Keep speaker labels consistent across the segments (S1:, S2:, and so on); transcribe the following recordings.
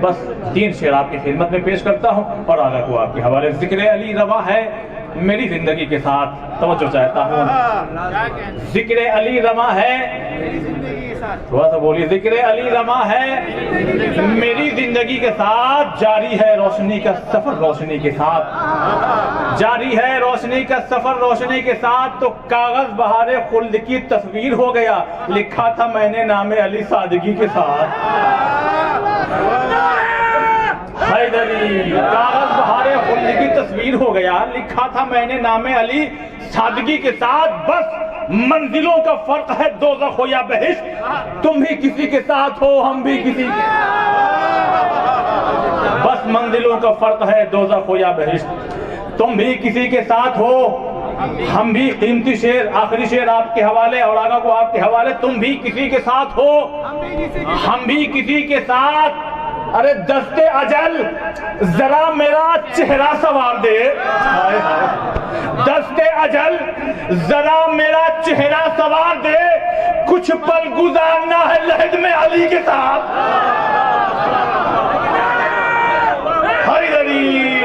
S1: بس 3 شعر آپ کی خدمت میں پیش کرتا ہوں اور آگے کو آپ کے حوالے. ذکر علی رواں ہے میری زندگی کے ساتھ, توجہ چاہتا ہوں. ذکر علی رواں ہے, تھوڑا سا بولیے. ذکر علی رواں ہے میری زندگی کے ساتھ, جاری ہے روشنی کا سفر روشنی کے ساتھ, جاری ہے روشنی کا سفر روشنی کے ساتھ. تو کاغذ بہار خلد کی تصویر ہو گیا, لکھا تھا میں نے نام علی سادگی کے ساتھ. حیدری, کاغذ بہار خلد کی تصویر ہو گیا, لکھا تھا میں نے نام علی سادگی کے ساتھ. بس منزلوں کا فرق ہے دوزخ ہو یا بہشت, تم بھی کسی کے ساتھ ہو ہم بھی کسی کے. بس منزلوں کا فرق ہے دوزخ ہو یا بہشت, تم بھی کسی کے ساتھ ہو ہم بھی. قیمتی شعر, آخری شعر آپ کے حوالے اور آگا کو آپ کے حوالے. تم بھی کسی کے ساتھ ہو ہم بھی کسی کے ساتھ. ارے دست اجل ذرا میرا چہرہ سوار دے, دست اجل ذرا میرا چہرہ سوار دے, کچھ پل گزارنا ہے لحد میں علی کے ساتھ. حیدری,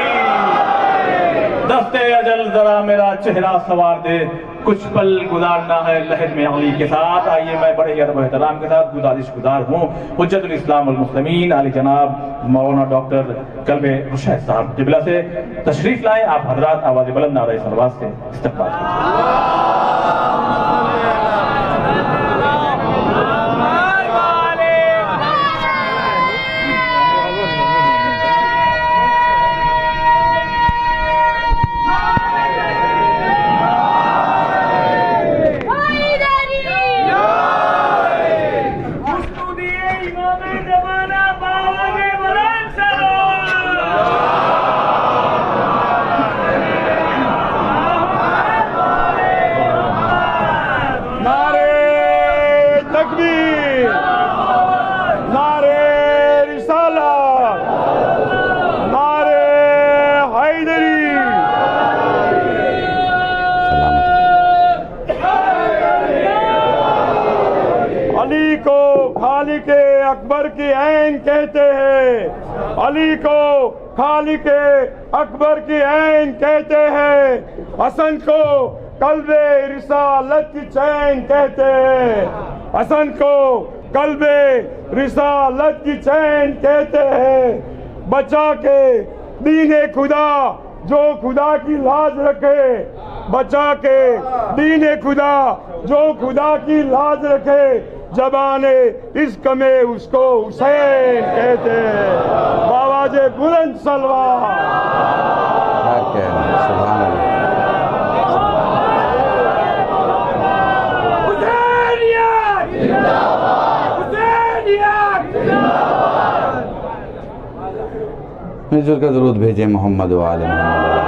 S1: دست اجل ذرا میرا چہرہ سوار دے, کچھ پل گزارنا ہے لحد میں علی کے ساتھ. آئیے میں بڑے ادب و احترام کے ساتھ گزارش گزار ہوں حجت الاسلام والمسلمین علی جناب مولانا ڈاکٹر کلب رشید صاحب قبلہ سے تشریف لائیں. آپ حضرات آواز بلند نعرہ صلوات سے استقبال کریں.
S2: خالق اکبر کی عین کہتے ہیں, علی کو خالق اکبر کی عین کہتے ہیں, حسن کو قلب رسالت کی چین کہتے ہیں, حسن کو قلب رسالت کی چین کہتے ہیں. بچا کے دین خدا جو خدا کی لاج رکھے, بچا کے دین خدا جو خدا کی لاج رکھے, زبان عشق میں اس کو حسین کہتے ہیں. بآواز بلند سلوات.
S3: سبحان اللہ. مل جل کر درود بھیجیں محمد و آل محمد.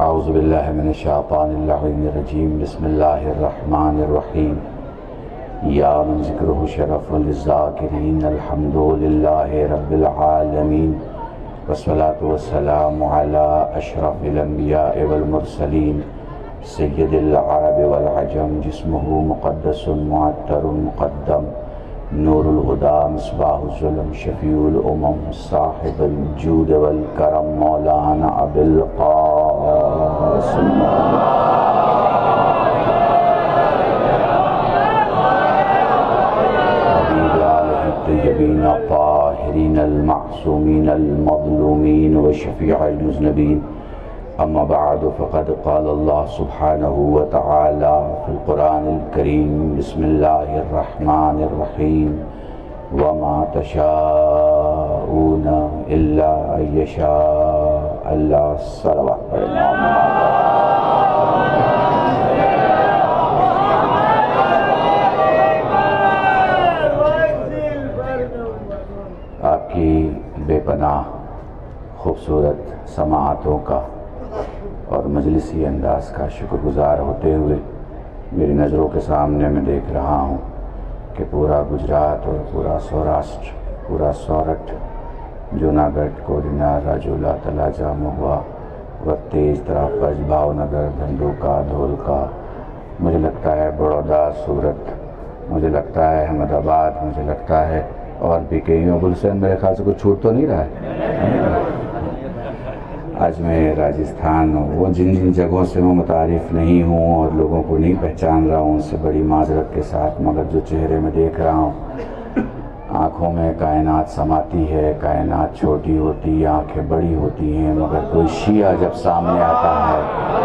S3: اعوذ باللہ من الشیطان اللعین الرجیم. بسم اللہ الرحمن الرحیم. یا من ذکرہ شرف للذاکرین, الحمد للہ رب العالمین. والصلاة والسلام على أشرف الأنبياء والمرسلين سيد العرب والعجم جسمه مقدس معطر مقدم نور الهدى مصباح الظلم شفيع الأمم صاحب الجود والكرم مولانا أبي القاسم الطيبين الطاهرين المعصومين المظلومين وشفيع المذنبين أما بعد فقد قال الله سبحانه وتعالى في القرآن الكريم بسم الله الرحمن الرحيم وما تشاءون إلا أن يشاء الله الصلوات آپ کی بے پناہ خوبصورت سماعتوں کا اور مجلسی انداز کا شکر گزار ہوتے ہوئے میری نظروں کے سامنے میں دیکھ رہا ہوں کہ پورا گجرات اور پورا سوراشٹر پورا سورٹ جوناگڑھ کوڈینا راجولا تلاجا مہوا وتیج تراپج بھاؤ نگر دھندوکا دھولکا مجھے لگتا ہے بڑودا سورت مجھے لگتا ہے احمد آباد مجھے لگتا ہے اور بھی کہیں گلشن میرے خیال سے کچھ چھوٹ تو نہیں رہا ہے آج میں راجستھان وہ جن جگہوں سے میں متعارف نہیں ہوں اور لوگوں کو نہیں پہچان رہا ہوں اس سے بڑی معذرت کے ساتھ مگر جو چہرے میں دیکھ رہا ہوں آنکھوں میں کائنات سماتی ہے کائنات چھوٹی ہوتی آنکھیں بڑی ہوتی ہیں مگر کوئی شیعہ جب سامنے آتا ہے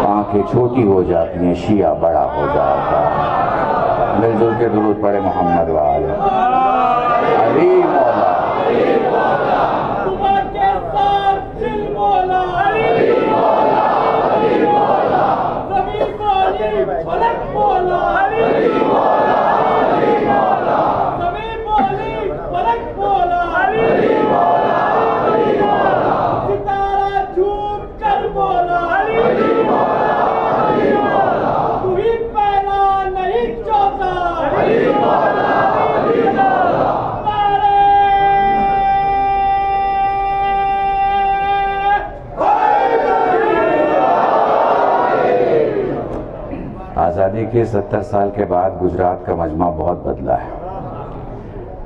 S3: آنکھیں چھوٹی ہو جاتی ہیں شیعہ بڑا ہو جاتا ہے مل جل کے درود پڑھے محمد وآلہ علی مولا آزادی کے 70 سال کے بعد گجرات کا مجمع بہت بدلا ہے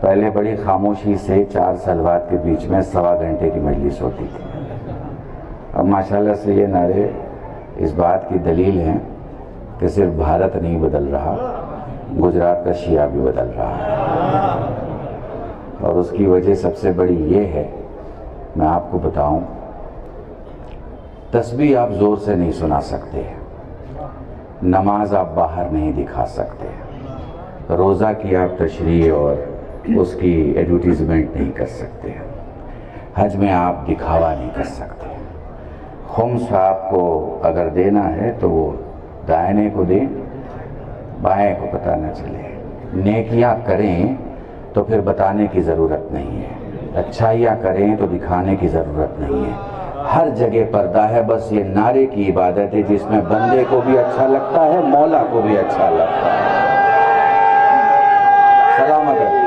S3: پہلے بڑی خاموشی سے 4 سلوات کے بیچ میں 1.25 گھنٹے کی مجلس ہوتی تھی اب ماشاءاللہ سے یہ نعرے اس بات کی دلیل ہیں کہ صرف بھارت نہیں بدل رہا گجرات کا شیعہ بھی بدل رہا ہے اور اس کی وجہ سب سے بڑی یہ ہے میں آپ کو بتاؤں تسبیح آپ زور سے نہیں سنا سکتے نماز آپ باہر نہیں دکھا سکتے روزہ کی آپ تشریح اور اس کی ایڈورٹیزمنٹ نہیں کر سکتے حج میں آپ دکھاوا نہیں کر سکتے خمس آپ کو اگر دینا ہے تو وہ دائنے کو دیں بائیں کو پتہ نہ چلے نیکیاں کریں تو پھر بتانے کی ضرورت نہیں ہے اچھائیاں کریں تو دکھانے کی ضرورت نہیں ہے ہر جگہ پردہ ہے بس یہ نعرے کی عبادت ہے جس میں بندے کو بھی اچھا لگتا ہے مولا کو بھی اچھا لگتا ہے سلامت ہے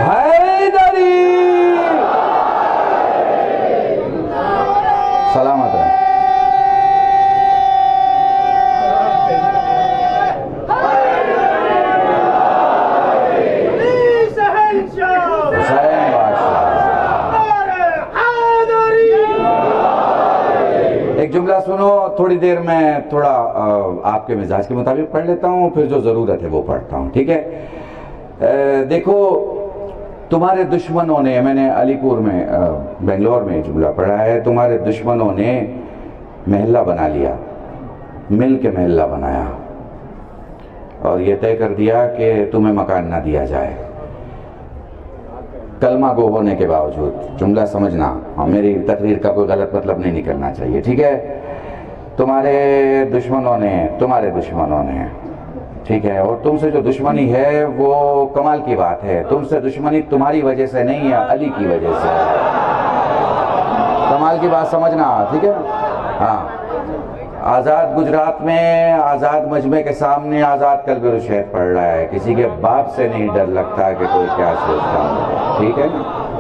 S3: حیدری سلامت ہے ایک جملہ سنو تھوڑی دیر میں تھوڑا آپ کے مزاج کے مطابق پڑھ لیتا ہوں پھر جو ضرورت ہے وہ پڑھتا ہوں ٹھیک ہے دیکھو تمہارے دشمنوں نے میں نے علی پور میں بنگلور میں جملہ پڑھا ہے تمہارے دشمنوں نے محلہ بنا لیا مل کے محلہ بنایا اور یہ طے کر دیا کہ تمہیں مکان نہ دیا جائے کلمہ گو ہونے کے باوجود جملہ سمجھنا میری تقریر کا کوئی غلط مطلب نہیں نکلنا چاہیے ٹھیک ہے تمہارے دشمنوں نے ٹھیک ہے اور تم سے جو دشمنی ہے وہ کمال کی بات ہے تم سے دشمنی تمہاری وجہ سے نہیں ہے علی کی وجہ سے کمال کی بات سمجھنا ٹھیک ہے ہاں آزاد گجرات میں آزاد مجمع کے سامنے آزاد قلب رشید پڑھ رہا ہے کسی کے باپ سے نہیں ڈر لگتا کہ کوئی کیا سوچتا ٹھیک ہے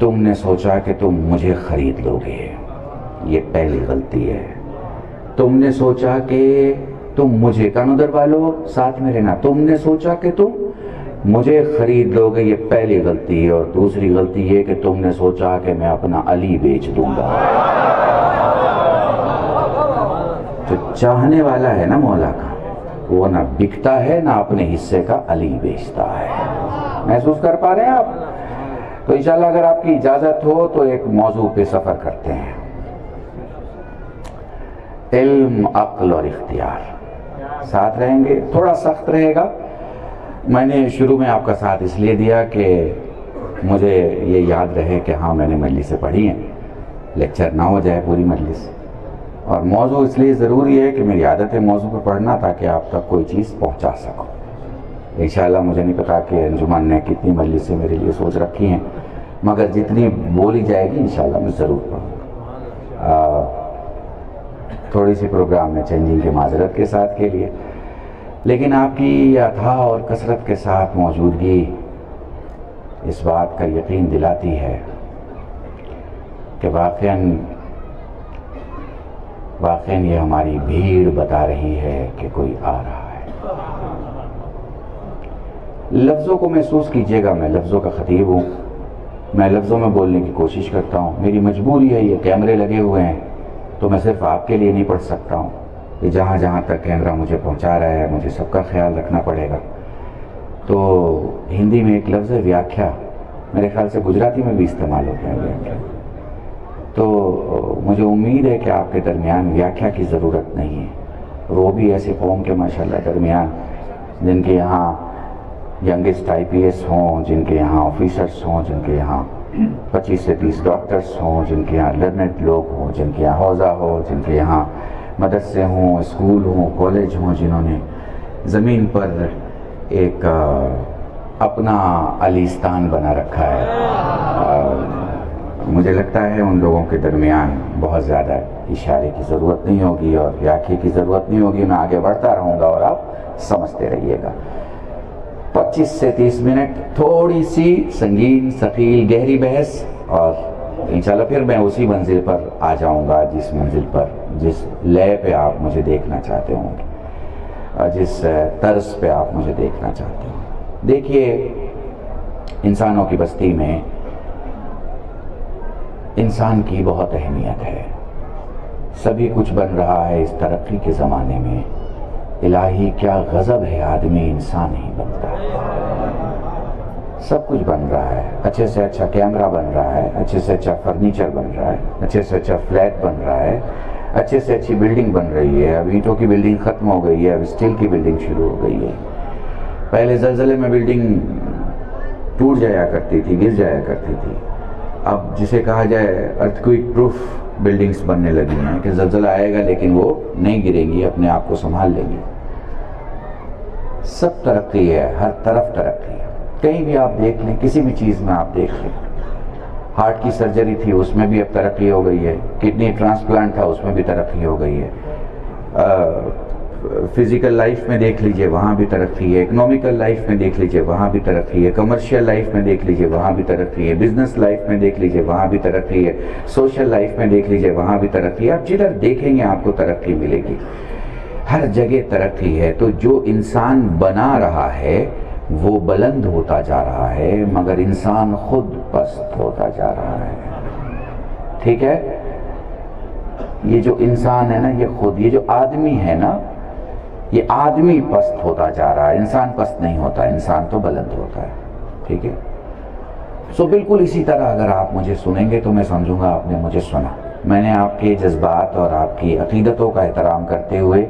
S3: تم نے سوچا کہ تم مجھے خرید لو گے، یہ پہلی غلطی ہے۔ تم نے سوچا کہ تم مجھے، کانو در والو ساتھ میں رہنا، تم نے سوچا کہ تم مجھے خرید لو گے، یہ پہلی غلطی ہے۔ اور دوسری غلطی یہ کہ تم نے سوچا کہ میں اپنا علی بیچ دوں گا۔ جو چاہنے والا ہے نا مولا کا، وہ نہ بکتا ہے نہ اپنے حصے کا علی بیچتا ہے۔ محسوس کر پا رہے ہیں آپ؟ تو انشاءاللہ اگر آپ کی اجازت ہو تو ایک موضوع پہ سفر کرتے ہیں، علم، عقل اور اختیار۔ ساتھ رہیں گے، تھوڑا سخت رہے گا۔ میں نے شروع میں آپ کا ساتھ اس لیے دیا کہ مجھے یہ یاد رہے کہ ہاں میں نے مجلس سے پڑھی ہیں، لیکچر نہ ہو جائے پوری مجلس۔ اور موضوع اس لیے ضروری ہے کہ میری عادت ہے موضوع پہ پڑھنا تاکہ آپ تک کوئی چیز پہنچا سکو۔ انشاءاللہ مجھے نہیں پتا کہ انجمن نے کتنی مجلسیں میرے لیے سوچ رکھی ہیں، مگر جتنی بولی جائے گی انشاءاللہ میں ضرور پڑھوں گا۔ تھوڑی سی پروگرام میں چینجنگ کے معذرت کے ساتھ کے لیے، لیکن آپ کی اتھاہ اور کثرت کے ساتھ موجودگی اس بات کا یقین دلاتی ہے کہ واقعاً یہ ہماری بھیڑ بتا رہی ہے کہ کوئی آ رہا ہے۔ لفظوں کو محسوس کیجئے گا، میں لفظوں کا خطیب ہوں، میں لفظوں میں بولنے کی کوشش کرتا ہوں، میری مجبوری ہے، یہ کیمرے لگے ہوئے ہیں تو میں صرف آپ کے لیے نہیں پڑھ سکتا ہوں، کہ جہاں جہاں تک کیمرہ مجھے پہنچا رہا ہے مجھے سب کا خیال رکھنا پڑے گا۔ تو ہندی میں ایک لفظ ہے ویاکھیا، میرے خیال سے گجراتی میں بھی استعمال ہوتا ہے ویاکھیا۔ تو مجھے امید ہے کہ آپ کے درمیان ویاکھیا کی ضرورت نہیں ہے، اور وہ بھی ایسی قوم کے ماشاءاللہ درمیان جن کے یہاں ینگسٹ IPS ہوں، جن کے یہاں آفیسرس ہوں، جن کے یہاں 25 سے 30 ڈاکٹرز ہوں، جن کے یہاں لرنڈ لوگ ہوں، جن کے یہاں حوزہ ہو، جن کے یہاں مدرسے ہوں، اسکول ہوں، کالج ہوں، جنہوں نے زمین پر ایک اپنا علیستان بنا رکھا ہے۔ مجھے لگتا ہے ان لوگوں کے درمیان بہت زیادہ اشارے کی ضرورت نہیں ہوگی اور ویاکھیا کی ضرورت نہیں ہوگی، میں آگے بڑھتا رہوں گا اور آپ سمجھتے رہیے گا۔ 25 سے 30 منٹ تھوڑی سی سنگین، ثقیل، گہری بحث، اور انشاءاللہ پھر میں اسی منزل پر آ جاؤں گا جس منزل پر، جس لے پہ آپ مجھے دیکھنا چاہتے ہوں گے، اور جس طرز پہ آپ مجھے دیکھنا چاہتے ہوں۔ دیکھیے، انسانوں کی بستی میں انسان کی بہت اہمیت ہے، سبھی کچھ بن رہا ہے اس ترقی کے زمانے میں۔ الہی کیا غضب ہے، آدمی انسان ہی بنتا ہے۔ سب کچھ بن رہا ہے، اچھے سے اچھا کیمرہ بن رہا ہے، اچھے سے اچھا فرنیچر بن رہا ہے، اچھے سے اچھا فلیٹ بن رہا ہے، اچھے سے اچھی بلڈنگ بن رہی ہے۔ اب اینٹوں کی بلڈنگ ختم ہو گئی ہے، اب اسٹیل کی بلڈنگ شروع ہو گئی ہے۔ پہلے زلزلے میں بلڈنگ ٹوٹ جایا کرتی تھی، گر جایا کرتی تھی، اب جسے کہا جائے ارتھکوئک پروف بلڈنگز بننے لگی ہیں کہ زلزلہ آئے گا لیکن وہ نہیں گریں گی، اپنے آپ کو سنبھال لیں گی۔ سب ترقی ہے، ہر طرف ترقی ہے، کہیں بھی آپ دیکھ لیں، کسی بھی چیز میں آپ دیکھ لیں۔ ہارٹ کی سرجری تھی، اس میں بھی اب ترقی ہو گئی ہے، کڈنی ٹرانسپلانٹ تھا، اس میں بھی ترقی ہو گئی ہے۔ فزیکل لائف میں دیکھ لیجئے، وہاں بھی ترقی ہے، اکنومیکل لائف میں دیکھ لیجئے، وہاں بھی ترقی ہے، کمرشل لائف میں دیکھ لیجئے، وہاں بھی ترقی ہے، بزنس لائف میں دیکھ لیجئے، وہاں بھی ترقی ہے، سوشل لائف میں دیکھ لیجئے، وہاں بھی ترقی ہے۔ آپ جدھر دیکھیں گے آپ کو ترقی ملے گی، ہر جگہ ترقی ہے۔ تو جو انسان بنا رہا ہے وہ بلند ہوتا جا رہا ہے، مگر انسان خود پست ہوتا جا رہا ہے۔ ٹھیک ہے؟ یہ جو انسان ہے نا، یہ خود، یہ جو آدمی ہے نا، یہ آدمی پست ہوتا جا رہا ہے، انسان پست نہیں ہوتا، انسان تو بلند ہوتا ہے۔ ٹھیک ہے؟ سو بالکل اسی طرح اگر آپ مجھے سنیں گے تو میں سمجھوں گا آپ نے مجھے سنا۔ میں نے آپ کے جذبات اور آپ کی عقیدتوں کا احترام کرتے ہوئے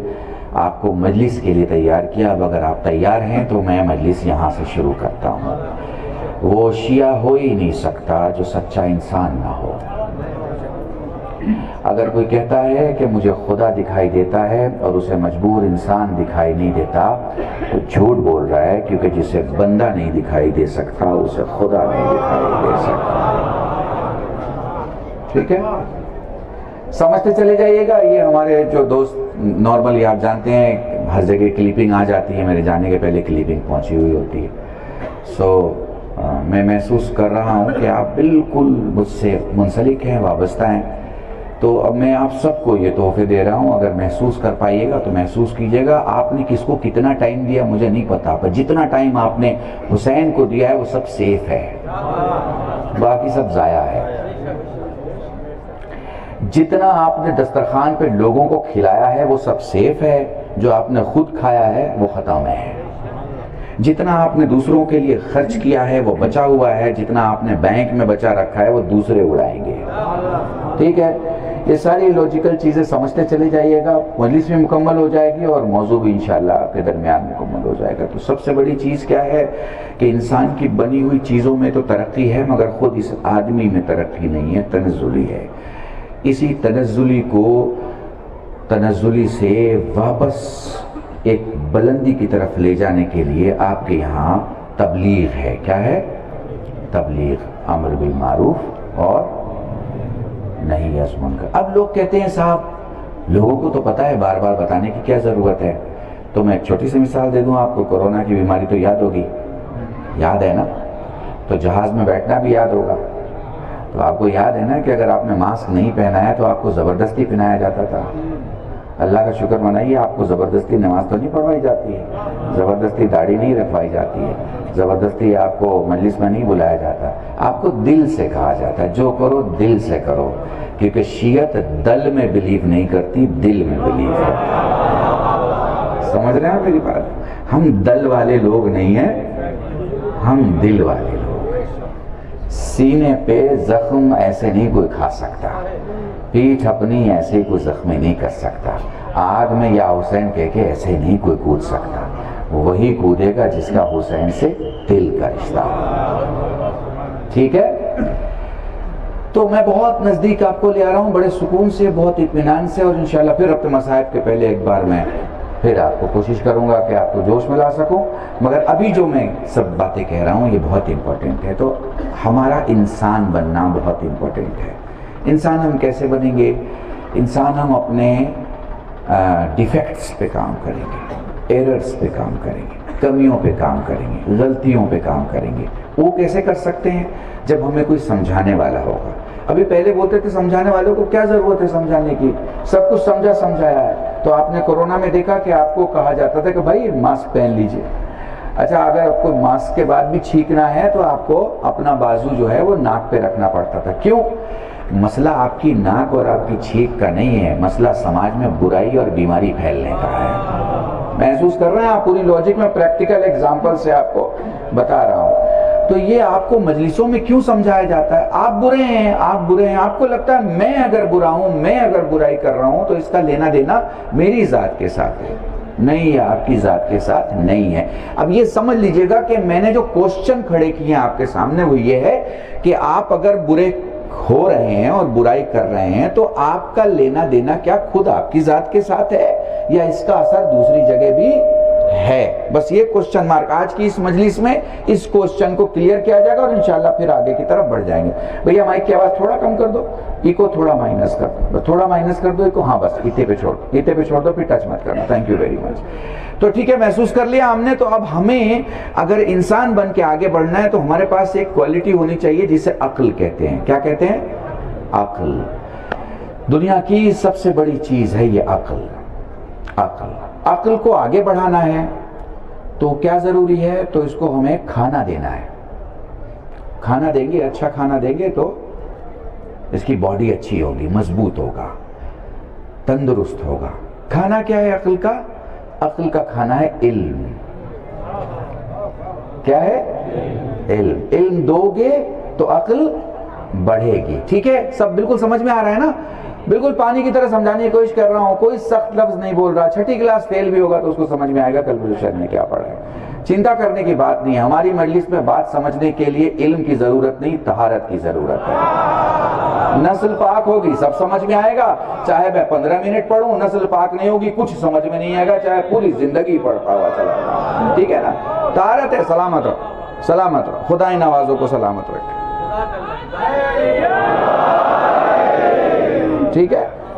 S3: آپ کو مجلس کے لیے تیار کیا۔ اب اگر آپ تیار ہیں تو میں مجلس یہاں سے شروع کرتا ہوں۔ وہ شیعہ ہو ہی نہیں سکتا جو سچا انسان نہ ہو۔ اگر کوئی کہتا ہے کہ مجھے خدا دکھائی دیتا ہے اور اسے مجبور انسان دکھائی نہیں دیتا تو جھوٹ بول رہا ہے، کیونکہ جسے بندہ نہیں دکھائی دے سکتا اسے خدا نہیں دکھائی دے سکتا۔ ٹھیک ہے؟ سمجھتے چلے جائیے گا۔ یہ ہمارے جو دوست نارملی آپ جانتے ہیں ہر جگہ کلپنگ آ جاتی ہے، میرے جانے کے پہلے کلپنگ پہنچی ہوئی ہوتی ہے۔ سو میں محسوس کر رہا ہوں کہ آپ بالکل مجھ سے منسلک ہیں، وابستہ ہیں، تو اب میں آپ سب کو یہ تحفے دے رہا ہوں، اگر محسوس کر پائیے گا تو محسوس کیجئے گا۔ آپ نے کس کو کتنا ٹائم دیا مجھے نہیں پتا، پر جتنا ٹائم آپ نے حسین کو دیا ہے وہ سب سیف ہے، باقی سب ضائع ہے۔ جتنا آپ نے دسترخوان پہ لوگوں کو کھلایا ہے وہ سب سیف ہے، جو آپ نے خود کھایا ہے وہ ختم ہے۔ جتنا آپ نے دوسروں کے لیے خرچ کیا ہے وہ بچا ہوا ہے، جتنا آپ نے بینک میں بچا رکھا ہے وہ دوسرے اڑائیں گے۔ ٹھیک ہے، یہ ساری لوجیکل چیزیں سمجھتے چلے جائیے گا، مجلس بھی مکمل ہو جائے گی اور موضوع بھی انشاءاللہ آپ کے درمیان مکمل ہو جائے گا۔ تو سب سے بڑی چیز کیا ہے کہ انسان کی بنی ہوئی چیزوں میں تو ترقی ہے، مگر خود اس آدمی میں ترقی نہیں ہے، تنزلی ہے۔ اسی تنزلی سے واپس ایک بلندی کی طرف لے جانے کے لیے آپ کے یہاں تبلیغ ہے۔ کیا ہے؟ تبلیغ، امر بالمعروف اور نہی عن منکر۔ اب لوگ کہتے ہیں صاحب لوگوں کو تو پتہ ہے، بار بار بتانے کی کیا ضرورت ہے؟ تو میں ایک چھوٹی سی مثال دے دوں آپ کو، کورونا کی بیماری تو یاد ہوگی، یاد ہے نا؟ تو جہاز میں بیٹھنا بھی یاد ہوگا، تو آپ کو یاد ہے نا کہ اگر آپ نے ماسک نہیں پہنا ہے تو آپ کو زبردستی پہنایا جاتا تھا۔ اللہ کا شکر منائیے، آپ کو زبردستی نماز تو نہیں پڑھوائی جاتی ہے، زبردستی داڑھی نہیں رکھوائی جاتی ہے، زبردستی آپ کو مجلس میں نہیں بلایا جاتا، آپ کو دل سے کہا جاتا ہے جو کرو دل سے کرو، کیونکہ شیعت دل میں بلیو نہیں کرتی، دل میں بلیو ہے۔ سمجھ رہے ہیں میری بات؟ ہم دل والے لوگ نہیں ہیں، ہم دل والے لوگ۔ سینے پہ زخم ایسے نہیں کوئی کھا سکتا، پیٹھ اپنی ایسے کوئی زخمی نہیں کر سکتا، آگ میں یا حسین کہہ کے ایسے نہیں کوئی کود سکتا، وہی کودے گا جس کا حسین سے دل کا رشتہ ہو۔ ٹھیک ہے؟ تو میں بہت نزدیک آپ کو لے آ رہا ہوں، بڑے سکون سے، بہت اطمینان سے، اور انشاءاللہ پھر اپنے مصائب کے پہلے ایک بار میں پھر آپ کو کوشش کروں گا کہ آپ کو جوش میں لا سکوں، مگر ابھی جو میں سب باتیں کہہ رہا ہوں یہ بہت امپورٹنٹ ہے۔ تو ہمارا انسان بننا بہت امپورٹنٹ ہے۔ انسان ہم کیسے بنیں گے؟ انسان ہم اپنے ڈیفیکٹس پہ کام کریں گے، ایررز پہ کام کریں گے، کمیوں پہ کام کریں گے، غلطیوں پہ کام کریں گے۔ وہ کیسے کر سکتے ہیں؟ جب ہمیں کوئی سمجھانے والا ہوگا۔ ابھی پہلے بولتے تھے سمجھانے والوں کو کیا ضرورت ہے سمجھانے کی، سب کچھ سمجھایا ہے۔ تو آپ نے کورونا میں دیکھا کہ آپ کو کہا جاتا تھا کہ بھائی ماسک پہن لیجئے۔ اچھا، اگر آپ کو ماسک کے بعد بھی چھینکنا ہے تو آپ کو اپنا بازو جو ہے وہ ناک پہ رکھنا پڑتا تھا۔ کیوں؟ مسئلہ آپ کی ناک اور آپ کی چھینک کا نہیں ہے، مسئلہ سماج میں برائی اور بیماری پھیلنے کا ہے۔ محسوس کر رہے ہیں آپ؟ پوری لاجک میں پریکٹیکل ایگزامپل سے آپ کو بتا رہا ہوں۔ تو یہ آپ کو مجلسوں میں کیوں سمجھایا جاتا ہے؟ آپ برے ہیں، آپ برے ہیں۔ آپ کو لگتا ہے میں اگر برا ہوں، میں اگر برائی کر رہا ہوں تو اس کا لینا دینا میری ذات کے ساتھ ہے، نہیں، آپ کی ذات کے ساتھ نہیں ہے۔ اب یہ سمجھ لیجئے گا کہ میں نے جو کوسچن کھڑے کیے ہیں آپ کے سامنے وہ یہ ہے کہ آپ اگر برے ہو رہے ہیں اور برائی کر رہے ہیں تو آپ کا لینا دینا کیا خود آپ کی ذات کے ساتھ ہے یا اس کا اثر دوسری جگہ بھی ہے؟ بس یہ کوسچن مارک آج کی اس مجلس میں اس کوسچن کو کلیئر کیا جائے گا اور انشاءاللہ پھر آگے کی طرف بڑھ جائیں گے۔ بھئیہ مائک کی آواز تھوڑا کم کر دو، ایکو تھوڑا مائنس کر دو، تھوڑا مائنس کر دو ایکو، ہاں بس ایتے پہ چھوڑ دو، پھر ٹچ مت کرنا۔ Thank you very much. تو ٹھیک ہے، محسوس کر لیا ہم نے۔ تو اب ہمیں اگر انسان بن کے آگے بڑھنا ہے تو ہمارے پاس ایک کوالٹی ہونی چاہیے جسے عقل کہتے ہیں۔ کیا کہتے ہیں؟ عقل۔ دنیا کی سب سے بڑی چیز ہے یہ عقل۔ عقل کو آگے بڑھانا ہے تو کیا ضروری ہے؟ تو اس کو ہمیں کھانا دینا ہے۔ کھانا دیں گے، اچھا کھانا دیں گے تو اس کی باڈی اچھی ہوگی، مضبوط ہوگا، تندرست ہوگا۔ کھانا کیا ہے عقل کا؟ عقل کا کھانا ہے علم۔ کیا ہے؟ علم۔ علم دو گے تو عقل بڑھے گی۔ ٹھیک ہے، سب بالکل سمجھ میں آ رہا ہے نا؟ بالکل پانی کی طرح سمجھانے کی کوشش کر رہا ہوں، کوئی سخت لفظ نہیں بول رہا۔ چھٹی کلاس فیل بھی ہوگا تو اس کو سمجھ میں آئے گا کل شہر نے کیا پڑھا ہے۔ چنتا کرنے کی بات نہیں ہے، ہماری مجلس میں بات سمجھنے کے لیے علم کی ضرورت نہیں، طہارت کی ضرورت ہے۔ نسل پاک ہوگی سب سمجھ میں آئے گا، چاہے میں 15 منٹ پڑھوں، نسل پاک نہیں ہوگی کچھ سمجھ میں نہیں آئے گا، چاہے پوری زندگی پڑھتا ہوا چلا جائے۔ ٹھیک ہے نا؟ طہارت ہے، سلامت رہو، سلامت رہو، خدا ان نوازوں کو سلامت رکھے۔ ٹھیک ہے،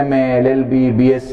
S3: MA, LLB, BSc,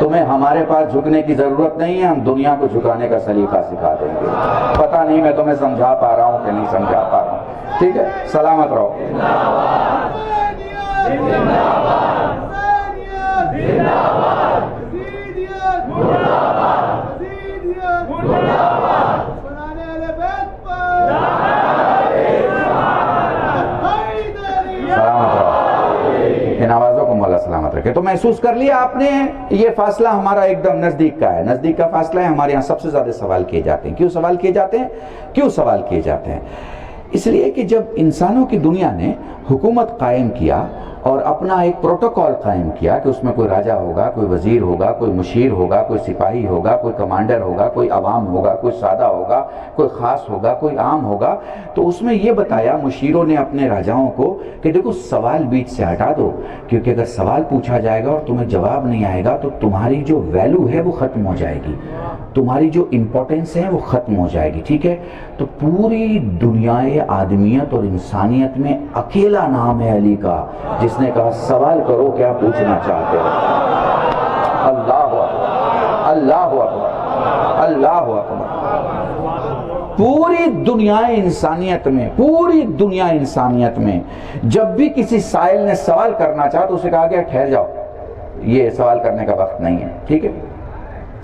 S3: تمہیں ہمارے پاس جھکنے کی ضرورت نہیں ہے، ہم دنیا کو جھکانے کا سلیقہ سکھا دیں گے۔ پتہ نہیں میں تمہیں سمجھا پا رہا ہوں کہ نہیں سمجھا پا رہا ہوں، ٹھیک ہے؟ سلامت رہو۔ ان آوازوں کو مولا سلامت رکھے۔ تو محسوس کر لیا آپ نے، یہ فاصلہ ہمارا ایک دم نزدیک کا ہے، نزدیک کا فاصلہ ہے۔ ہمارے یہاں سب سے زیادہ سوال کیے جاتے ہیں۔ کیوں سوال کیے جاتے ہیں؟ کیوں سوال کیے جاتے ہیں؟ اس لیے کہ جب انسانوں کی دنیا نے حکومت قائم کیا اور اپنا ایک پروٹوکول قائم کیا کہ اس میں کوئی راجہ ہوگا، کوئی وزیر ہوگا، کوئی مشیر ہوگا، کوئی سپاہی ہوگا، کوئی کمانڈر ہوگا، کوئی عوام ہوگا، کوئی سادہ ہوگا، کوئی خاص ہوگا، کوئی عام ہوگا، تو اس میں یہ بتایا مشیروں نے اپنے راجاؤں کو کہ دیکھو سوال بیچ سے ہٹا دو، کیونکہ اگر سوال پوچھا جائے گا اور تمہیں جواب نہیں آئے گا تو تمہاری جو ویلیو ہے وہ ختم ہو جائے گی، تمہاری جو امپورٹنس ہے وہ ختم ہو جائے گی، ٹھیک ہے؟ تو پوری دنیائے آدمیت اور انسانیت میں اکیلا نام ہے علی کا جس نے کہا سوال کرو کیا پوچھنا چاہتے ہو۔ اللہ اکبر، اللہ اکبر، اللہ اکبر۔ پوری دنیا انسانیت میں، پوری دنیا انسانیت میں جب بھی کسی سائل نے سوال کرنا چاہا تو اسے کہا گیا ٹھہر جاؤ، یہ سوال کرنے کا وقت نہیں ہے، ٹھیک ہے؟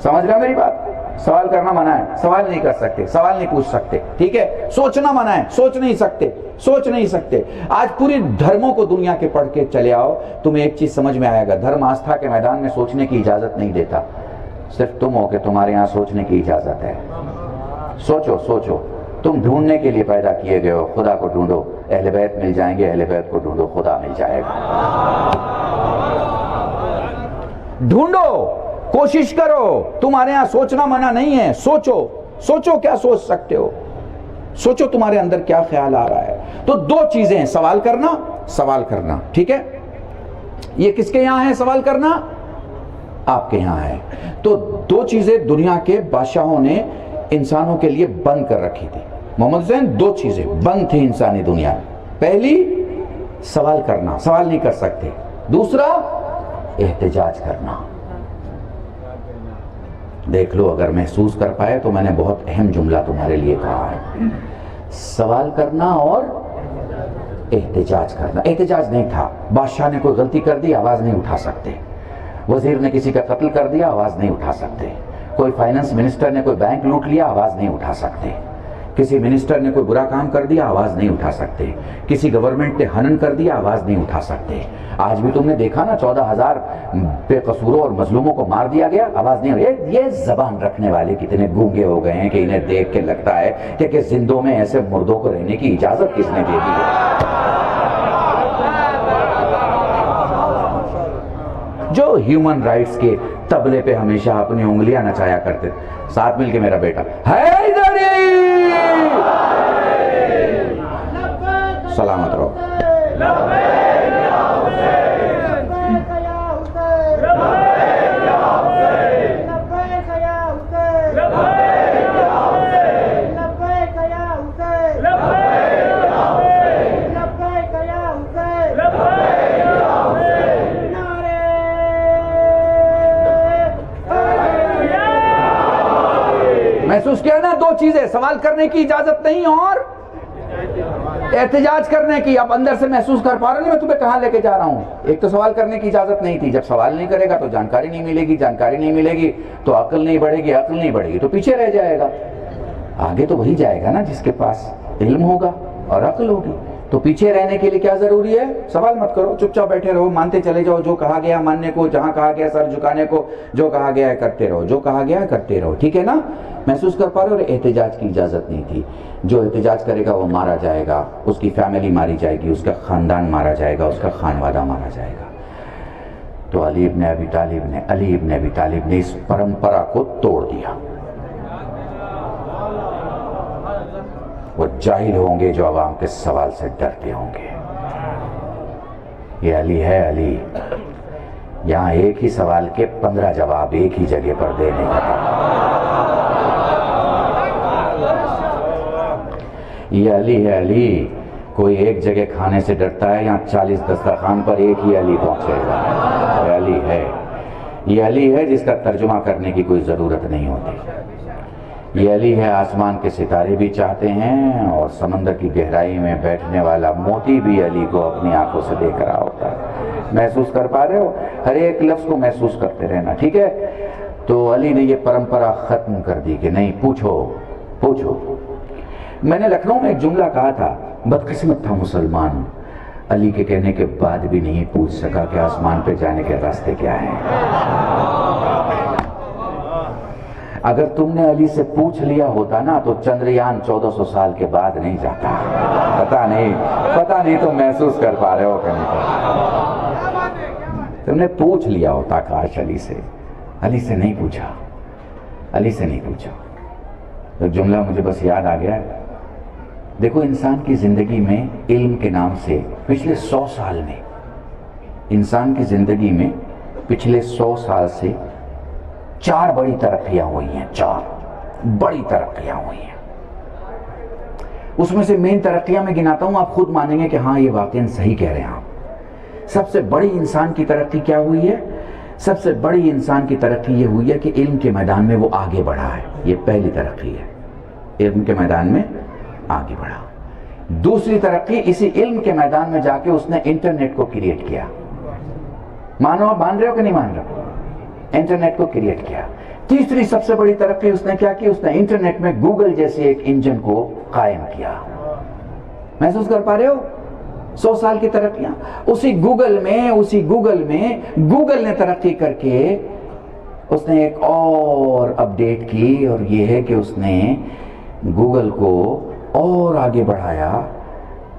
S3: سمجھ رہا میری بات؟ سوال کرنا منع ہے، سوال نہیں کر سکتے، سوال نہیں پوچھ سکتے، ٹھیک ہے؟ سوچنا منع ہے، سوچ نہیں سکتے، سوچ نہیں سکتے۔ آج پوری دھرموں کو دنیا کے پڑھ کے چلے آؤ، تمہیں ایک چیز سمجھ میں آئے گا، دھرم آستھا کے میدان میں سوچنے کی اجازت نہیں دیتا، صرف تم ہو کہ تمہارے یہاں سوچنے کی اجازت ہے۔ سوچو سوچو، تم ڈھونڈنے کے لیے پیدا کیے گئے ہو، خدا کو ڈھونڈو، اہل بیت مل جائیں گے، اہل بیت کو ڈھونڈو، خدا مل جائے گا۔ ڈھونڈو، کوشش کرو، تمہارے ہاں سوچنا منع نہیں ہے، سوچو، سوچو کیا سوچ سکتے ہو، سوچو تمہارے اندر کیا خیال آ رہا ہے۔ تو دو چیزیں ہیں، سوال کرنا، سوال کرنا، ٹھیک ہے؟ یہ کس کے یہاں ہے سوال کرنا؟ آپ کے یہاں ہے۔ تو دو چیزیں دنیا کے بادشاہوں نے انسانوں کے لیے بند کر رکھی تھی۔ محمد حسین، دو چیزیں بند تھی انسانی دنیا میں، پہلی سوال کرنا، سوال نہیں کر سکتے، دوسرا احتجاج کرنا۔ دیکھ لو، اگر محسوس کر پائے تو میں نے بہت اہم جملہ تمہارے لیے کہا ہے، سوال کرنا اور احتجاج کرنا۔ احتجاج نہیں تھا، بادشاہ نے کوئی غلطی کر دی، آواز نہیں اٹھا سکتے، وزیر نے کسی کا قتل کر دیا، آواز نہیں اٹھا سکتے، کوئی فائنانس منسٹر نے کوئی بینک لوٹ لیا، آواز نہیں اٹھا سکتے، کسی منسٹر نے کوئی برا کام کر دیا، آواز نہیں اٹھا سکتے، کسی گورنمنٹ نے ہنن کر دیا، آواز نہیں اٹھا سکتے۔ آج بھی تم نے دیکھا نا 14,000 بے قصوروں اور مظلوموں کو مار دیا گیا، آواز نہیں ہوئی۔ یہ زبان رکھنے والے کتنے گونگے ہو گئے ہیں کہ انہیں دیکھ کے لگتا ہے کہ زندوں میں ایسے مردوں کو رہنے کی اجازت کس نے دے دی ہے؟ جو ہیومن رائٹس کے طبلے پہ ہمیشہ اپنی انگلیاں نچایا کرتے، ساتھ مل کے میرا بیٹا حیدری، سلامت رہو۔ محسوس کیا نا، دو چیزیں، سوال کرنے کی اجازت نہیں اور احتجاج کرنے کی۔ اب اندر سے محسوس کر پا رہا ہوں میں تمہیں کہاں لے کے جا رہا ہوں۔ ایک تو سوال کرنے کی اجازت نہیں تھی، جب سوال نہیں کرے گا تو جانکاری نہیں ملے گی، جانکاری نہیں ملے گی تو عقل نہیں بڑھے گی، عقل نہیں بڑھے گی تو پیچھے رہ جائے گا۔ آگے تو وہی جائے گا نا جس کے پاس علم ہوگا اور عقل ہوگی۔ تو پیچھے رہنے کے لیے کیا ضروری ہے؟ سوال مت کرو، چپ چاپ بیٹھے رہو، مانتے چلے جاؤ، جو کہا گیا ماننے کو، جہاں کہا گیا سر جھکانے کو، جو کہا گیا ہے کرتے رہو، جو کہا گیا ہے کرتے رہو، ٹھیک ہے نا؟ محسوس کر پا رہے ہو؟ اور احتجاج کی اجازت نہیں تھی۔ جو احتجاج کرے گا وہ مارا جائے گا، اس کی فیملی ماری جائے گی، اس کا خاندان مارا جائے گا، اس کا خانوادہ مارا جائے گا۔ تو علی ابن ابی طالب نے اس پرمپرا کو توڑ دیا۔ وہ جاہل ہوں گے جو عوام کے سوال سے ڈرتے ہوں گے۔ یہ علی ہے، علی یہاں ایک ہی سوال کے 15 جواب ایک ہی جگہ پر دینے کا تھا۔ یہ علی ہے، علی کوئی ایک جگہ کھانے سے ڈرتا ہے، یہاں 40 دسترخوان پر ایک ہی علی پہنچے گا۔ علی ہے، یہ علی ہے جس کا ترجمہ کرنے کی کوئی ضرورت نہیں ہوتی. یہ علی ہے آسمان کے ستارے بھی چاہتے ہیں اور سمندر کی گہرائی میں بیٹھنے والا موتی بھی علی کو اپنی آنکھوں سے دیکھ رہا ہوتا ہے. محسوس کر پا رہے ہو؟ ہر ایک لفظ کو محسوس کرتے رہنا، ٹھیک ہے؟ تو علی نے یہ پرمپرا ختم کر دی کہ نہیں، پوچھو. میں نے لکھنؤ میں ایک جملہ کہا تھا، بدقسمت تھا مسلمان، علی کے کہنے کے بعد بھی نہیں پوچھ سکا کہ آسمان پہ جانے کے راستے کیا ہیں. اگر تم نے علی سے پوچھ لیا ہوتا نا تو چندریان 1400 سال کے بعد نہیں جاتا. پتہ نہیں تم محسوس کر پا رہے ہو کہ نہیں. تم نے پوچھ لیا ہوتا کاش علی سے نہیں پوچھا. ایک جملہ مجھے بس یاد آ گیا. دیکھو انسان کی زندگی میں علم کے نام سے پچھلے 100 سال میں، انسان کی زندگی میں پچھلے 100 سال سے 4 بڑی ترقیاں ہوئی ہیں. 4 بڑی ترقیاں ہوئی ہیں. اس میں سے مین ترقیاں میں گناتا ہوں، آپ خود مانیں گے کہ ہاں یہ واقعاً صحیح کہہ رہے ہیں آپ. سب سے بڑی انسان کی ترقی کیا ہوئی ہے؟ سب سے بڑی انسان کی ترقی یہ ہوئی ہے کہ علم کے میدان میں وہ آگے بڑھا ہے. یہ پہلی ترقی ہے، علم کے میدان میں آگے بڑھا. دوسری ترقی، اسی علم کے میدان میں جا کے اس نے انٹرنیٹ کو کریٹ کیا. مان رہے ہو کہ نہیں مان رہے ہو؟ انٹرنیٹ کو کریٹ کیا. تیسری سب سے بڑی ترقی اس نے کیا کی؟ اس نے انٹرنیٹ میں گوگل جیسے ایک انجن کو قائم کیا. محسوس کر پا رہے ہو 100 سال کی ترقیاں؟ اسی گوگل میں گوگل نے ترقی کر کے اس نے ایک اور اپڈیٹ کی، اور یہ ہے کہ اس نے گوگل کو اور آگے بڑھایا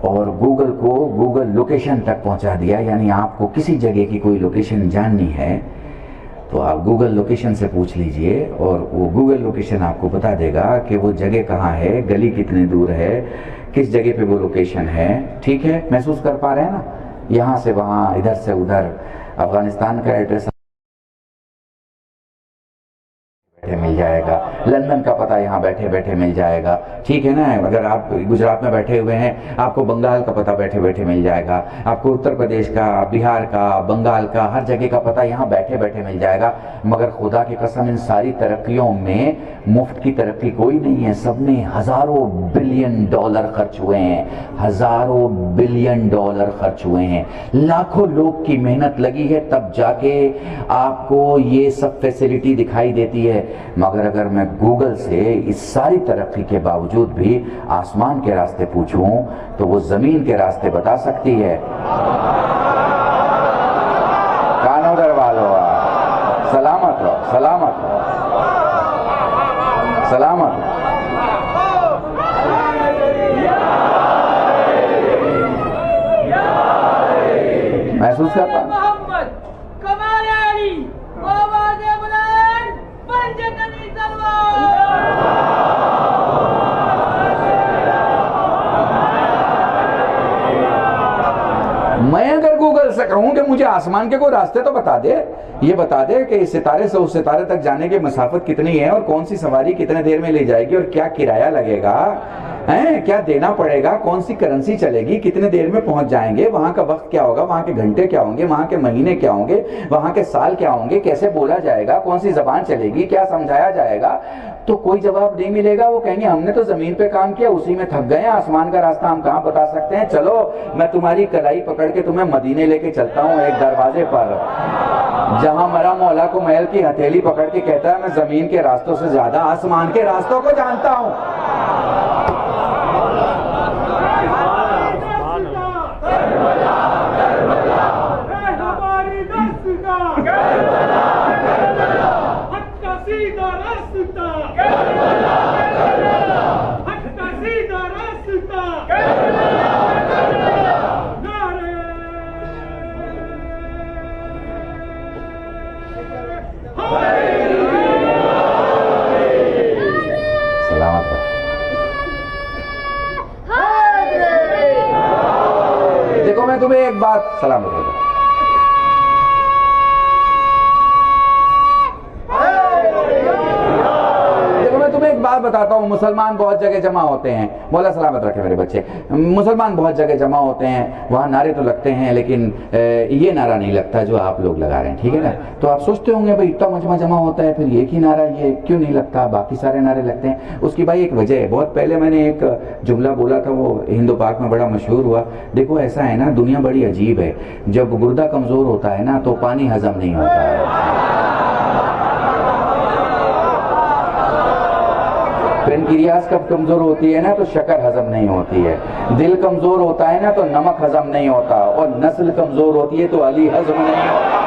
S3: اور گوگل کو گوگل لوکیشن تک پہنچا دیا. یعنی آپ کو کسی جگہ کی کوئی لوکیشن جاننی ہے تو آپ گوگل لوکیشن سے پوچھ لیجئے اور وہ گوگل لوکیشن آپ کو بتا دے گا کہ وہ جگہ کہاں ہے، گلی کتنے دور ہے، کس جگہ پہ وہ لوکیشن ہے. ٹھیک ہے، محسوس کر پا رہے ہیں نا؟ یہاں سے وہاں، ادھر سے ادھر، افغانستان کا ایڈریس مل جائے گا، لندن کا پتہ یہاں بیٹھے بیٹھے مل جائے گا. ٹھیک ہے نا؟ اگر آپ گجرات میں بیٹھے ہوئے ہیں آپ کو بنگال کا پتہ بیٹھے بیٹھے مل جائے گا. آپ کو اتر پردیش کا، بہار کا، بنگال کا، ہر جگہ کا پتہ یہاں بیٹھے بیٹھے مل جائے گا. مگر خدا کی قسم ان ساری ترقیوں میں مفت کی ترقی کوئی نہیں ہے. سب میں ہزاروں بلین ڈالر خرچ ہوئے ہیں، ہزاروں بلین ڈالر خرچ ہوئے ہیں. لاکھوں لوگ کی محنت لگی ہے تب جا کے آپ کو یہ سب فیسلٹی دکھائی دیتی ہے. مگر اگر میں گوگل سے اس ساری ترقی کے باوجود بھی آسمان کے راستے پوچھوں تو وہ زمین کے راستے بتا سکتی ہے. کانوں در والو، سلامت رہو، سلامت رہو، سلامت رہو. محسوس کرتا ہوں
S4: محمد کمال علی آواز بلند پنجتنی تلوار.
S3: میں اگر گوگل سے کہوں کہ مجھے آسمان کے کوئی راستے تو بتا دے، یہ بتا دے کہ اس ستارے سے اس ستارے تک جانے کی مسافت کتنی ہے اور کون سی سواری کتنے دیر میں لے جائے گی اور کیا کرایہ لگے گا، کیا دینا پڑے گا، کون سی کرنسی چلے گی، کتنے دیر میں پہنچ جائیں گے، وہاں کا وقت کیا ہوگا، وہاں کے گھنٹے کیا ہوں گے، وہاں کے مہینے کیا ہوں گے، وہاں کے سال کیا ہوں گے، کیسے بولا جائے گا، کون سی زبان چلے گی، کیا سمجھایا جائے گا، تو کوئی جواب نہیں ملے گا. وہ کہیں گے ہم نے تو زمین پہ کام کیا، اسی میں تھک گئے ہیں، آسمان کا راستہ ہم کہاں بتا سکتے ہیں. چلو میں تمہاری کلائی پکڑ کے تمہیں مدینے لے کے چلتا ہوں، ایک دروازے پر جہاں مرا مولا کو محل کی ہتھیلی پکڑ کے کہتا ہے میں زمین کے راستوں سے زیادہ آسمان کے راستوں کو جانتا ہوں. دیکھو میں تمہیں ایک بات سلامت ہو جائے. دیکھو میں تمہیں ایک بات بتاتا ہوں، مسلمان بہت جگہ جمع ہوتے ہیں، مولا سلامت رکھے میرے بچے، مسلمان بہت جگہ جمع ہوتے ہیں، وہاں نعرے تو لگتے ہیں لیکن یہ نعرہ نہیں لگتا جو آپ لوگ لگا رہے ہیں، ٹھیک ہے نا؟ تو آپ سوچتے ہوں گے بھائی اتنا مجمع جمع ہوتا ہے پھر ایک ہی نعرہ یہ کیوں نہیں لگتا، باقی سارے نعرے لگتے ہیں؟ اس کی بھائی ایک وجہ ہے. بہت پہلے میں نے ایک جملہ بولا تھا، وہ ہندو پاک میں بڑا مشہور ہوا. دیکھو ایسا ہے نا، دنیا بڑی عجیب ہے، جب گردہ کمزور ہوتا ہے نا تو پانی ہضم نہیں ہوتا ہے. پینکریاس کب کمزور ہوتی ہے نا تو شکر ہضم نہیں ہوتی ہے، دل کمزور ہوتا ہے نا تو نمک ہضم نہیں ہوتا، اور نسل کمزور ہوتی ہے تو علی ہضم نہیں ہوتا.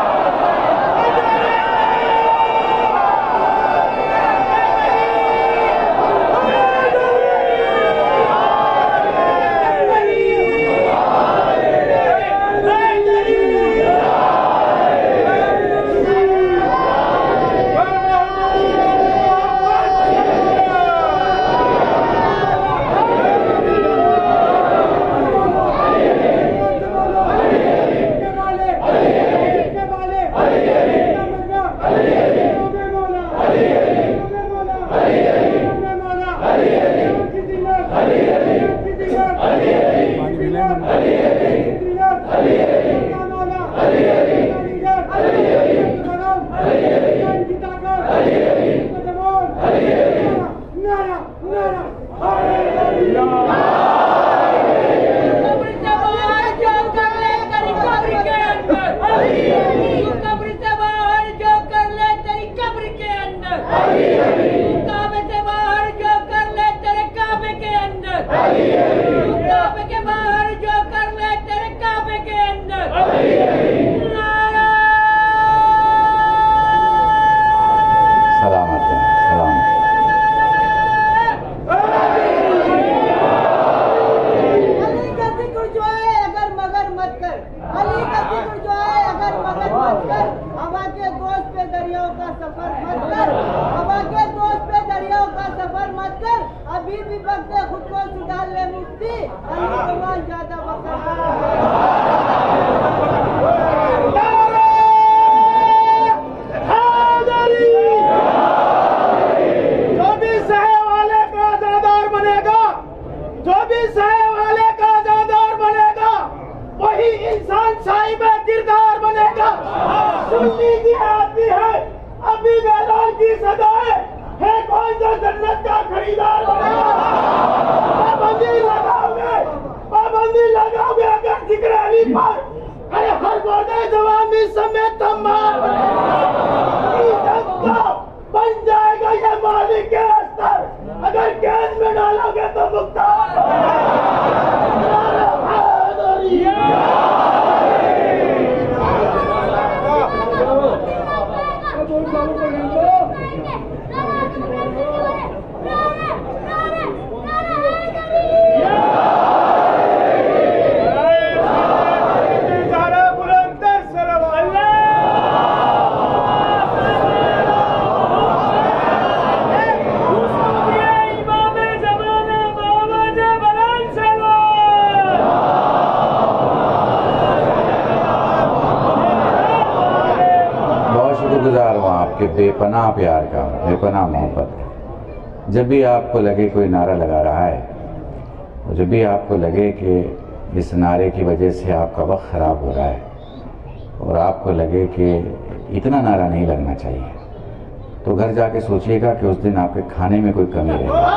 S3: بے پناہ پیار کا، بے پناہ محبت. جب بھی آپ کو لگے کوئی نعرہ لگا رہا ہے، جب بھی آپ کو لگے کہ اس نعرے کی وجہ سے آپ کا وقت خراب ہو رہا ہے اور آپ کو لگے کہ اتنا نعرہ نہیں لگنا چاہیے، تو گھر جا کے سوچئے گا کہ اس دن آپ کے کھانے میں کوئی کمی رہے گی.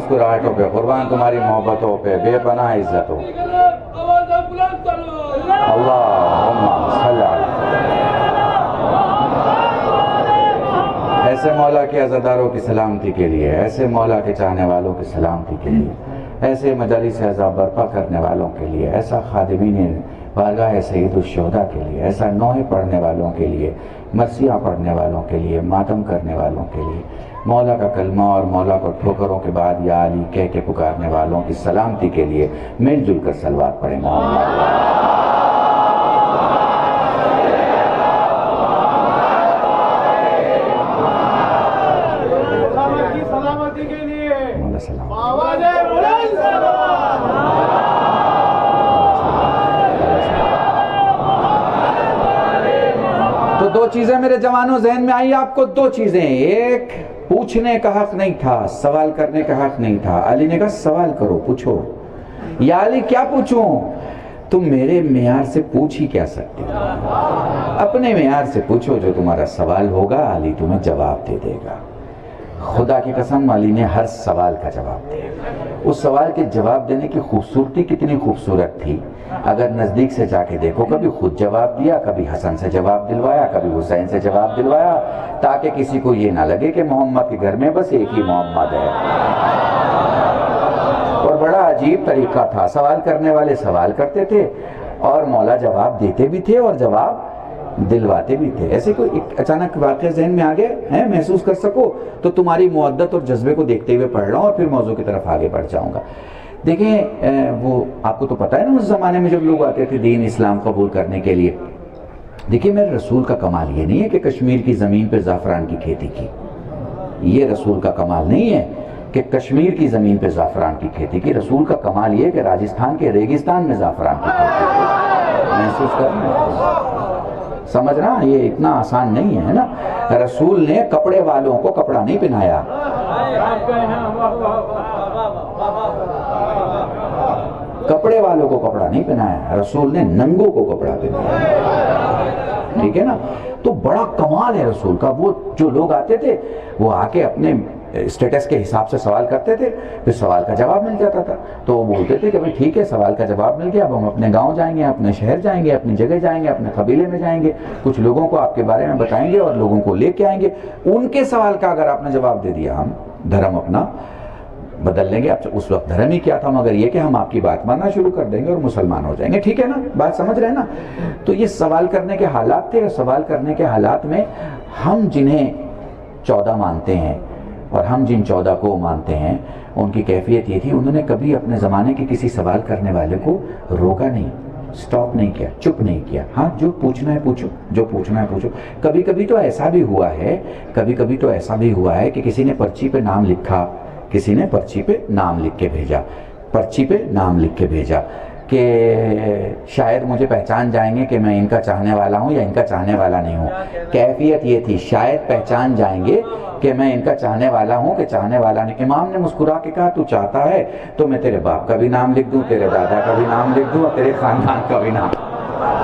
S3: مسکراہٹوں پہ، قربان تمہاری محبتوں پہ، بے پناہ عزتوں۔ اللہم صلی علی ایسے مولا کے عزاداروں کی سلامتی کے لیے، ایسے مولا کے چاہنے والوں کی سلامتی کے لیے، ایسے مجالس عزا برپا کرنے والوں کے لیے، ایسا خادمین بارگاہ سید الشہداء کے لیے، ایسا نوحے پڑھنے والوں کے لیے، مرثیہ پڑھنے والوں کے لیے، ماتم کرنے والوں کے لیے، مولا کا کلمہ اور مولا کو ٹھوکروں کے بعد یا علی کہہ کے پکارنے والوں کی سلامتی کے لیے مل جل کر صلوات پڑھیں محمد۔ تو دو چیزیں میرے جوانوں ذہن میں آئی آپ کو، دو چیزیں، ایک پوچھنے کا حق نہیں تھا، سوال کرنے کا حق نہیں تھا۔ علی نے کہا سوال کرو، پوچھو۔ یا علی کیا پوچھوں؟ تم میرے معیار سے پوچھ ہی کیا سکتے ہو، اپنے معیار سے پوچھو، جو تمہارا سوال ہوگا علی تمہیں جواب دے دے گا۔ خدا کی قسم علی نے ہر سوال کا جواب دیا۔ اس سوال کے جواب دینے کی خوبصورتی کتنی خوبصورت تھی، اگر نزدیک سے جا کے دیکھو، کبھی خود جواب دیا، کبھی حسن سے جواب دلوایا، کبھی حسین سے جواب دلوایا، تاکہ کسی کو یہ نہ لگے کہ محمد کے گھر میں بس ایک ہی محمد ہے۔ اور بڑا عجیب طریقہ تھا، سوال کرنے والے سوال کرتے تھے اور مولا جواب دیتے بھی تھے اور جواب دلواتے بھی تھے۔ ایسے کوئی اچانک واقعہ ذہن میں آگے ہیں محسوس کر سکو تو تمہاری معدت اور جذبے کو دیکھتے ہوئے پڑھ رہا ہوں اور پھر موضوع کی طرف آگے بڑھ جاؤں گا۔ دیکھیں وہ آپ کو تو پتہ ہے نا، اس زمانے میں جب لوگ آتے تھے دین اسلام قبول کرنے کے لیے، دیکھیں میرے رسول کا کمال یہ نہیں ہے کہ کشمیر کی زمین پہ زعفران کی کھیتی کی، یہ رسول کا کمال نہیں ہے کہ کشمیر کی زمین پہ زعفران کی کھیتی کی، رسول کا کمال یہ ہے کہ راجستھان کے ریگستان میں زعفران کی کھیتی کی۔ محسوس کرنا، سمجھنا یہ اتنا آسان نہیں ہے نا۔ رسول نے کپڑے والوں کو کپڑا نہیں پہنایا، کپڑے والوں کو کپڑا نہیں پہنایا، رسول نے ننگوں کو کپڑا پہنایا، ٹھیک ہے نا۔ تو بڑا کمال ہے رسول کا، وہ جو لوگ آتے تھے وہ آ کے اپنے اسٹیٹس کے حساب سے سوال کرتے تھے، پھر سوال کا جواب مل جاتا تھا، تو وہ بولتے تھے کہ بھئی ٹھیک ہے سوال کا جواب مل گیا، اب ہم اپنے گاؤں جائیں گے، اپنے شہر جائیں گے، اپنی جگہ جائیں گے، اپنے قبیلے میں جائیں گے، کچھ لوگوں کو آپ کے بارے میں بتائیں گے اور لوگوں کو لے کے آئیں گے، ان کے سوال کا اگر آپ نے جواب دے دیا ہم دھرم اپنا بدل لیں گے۔ اب اس وقت دھرم ہی کیا تھا مگر یہ کہ ہم آپ کی بات ماننا شروع کر دیں گے اور مسلمان ہو جائیں گے، ٹھیک ہے نا، بات سمجھ رہے ہیں نا۔ تو یہ سوال کرنے کے حالات تھے، اور سوال کرنے کے حالات میں ہم جنہیں 14 مانتے ہیں اور ہم جن 14 کو مانتے ہیں، ان کی کیفیت یہ تھی، انہوں نے کبھی اپنے زمانے کے کسی سوال کرنے والے کو روکا نہیں، سٹاپ نہیں کیا، چپ نہیں کیا، ہاں جو پوچھنا ہے پوچھو، جو پوچھنا ہے پوچھو۔ کبھی کبھی تو ایسا بھی ہوا ہے، کبھی کبھی تو ایسا بھی ہوا ہے کہ کسی نے پرچی پہ نام لکھا، کسی نے پرچی پہ نام لکھ کے بھیجا، پرچی پہ نام لکھ کے بھیجا کہ شاید مجھے پہچان جائیں گے کہ میں ان کا چاہنے والا ہوں یا ان کا چاہنے والا نہیں ہوں۔ کیفیت یہ تھی، شاید پہچان جائیں گے کہ میں ان کا چاہنے والا ہوں کہ چاہنے والا نہیں۔ امام نے مسکرا کے کہا تو چاہتا ہے تو میں تیرے باپ کا بھی نام لکھ دوں، تیرے دادا کا بھی نام لکھ دوں اور تیرے خاندان کا بھی نام۔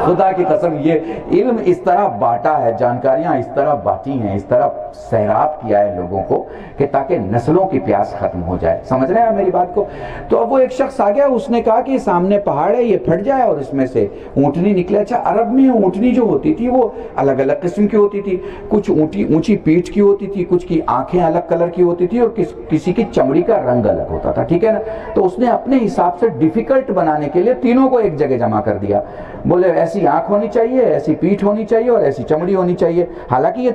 S3: خدا کی قسم یہ علم اس طرح بانٹا ہے، جانکاریاں اس طرح بانٹی ہیں، اس طرح سیراب کیا ہے لوگوں کو کہ تاکہ نسلوں کی پیاس ختم ہو جائے۔ سمجھ رہے ہیں میری بات کو؟ تو اب وہ ایک شخص آ گیا، اس نے کہا کہ سامنے پہاڑ ہے، یہ پھٹ جائے اور اس میں سے اونٹنی نکلے۔ اچھا عرب میں اونٹنی جو ہوتی تھی وہ الگ الگ قسم کی ہوتی تھی، کچھ اونچی پیٹھ کی ہوتی تھی، کچھ کی آنکھیں الگ کلر کی ہوتی تھی اور کسی کی چمڑی کا رنگ الگ ہوتا تھا، ٹھیک ہے نا۔ تو اس نے اپنے حساب سے ڈیفیکلٹ بنانے کے لیے تینوں کو ایک جگہ جمع کر دیا، بولے ایسی آنکھ ہونی چاہیے، ایسی پیٹھ ہونی چاہیے اور ایسی چمڑی ہونی چاہیے۔ حالانکہ یہ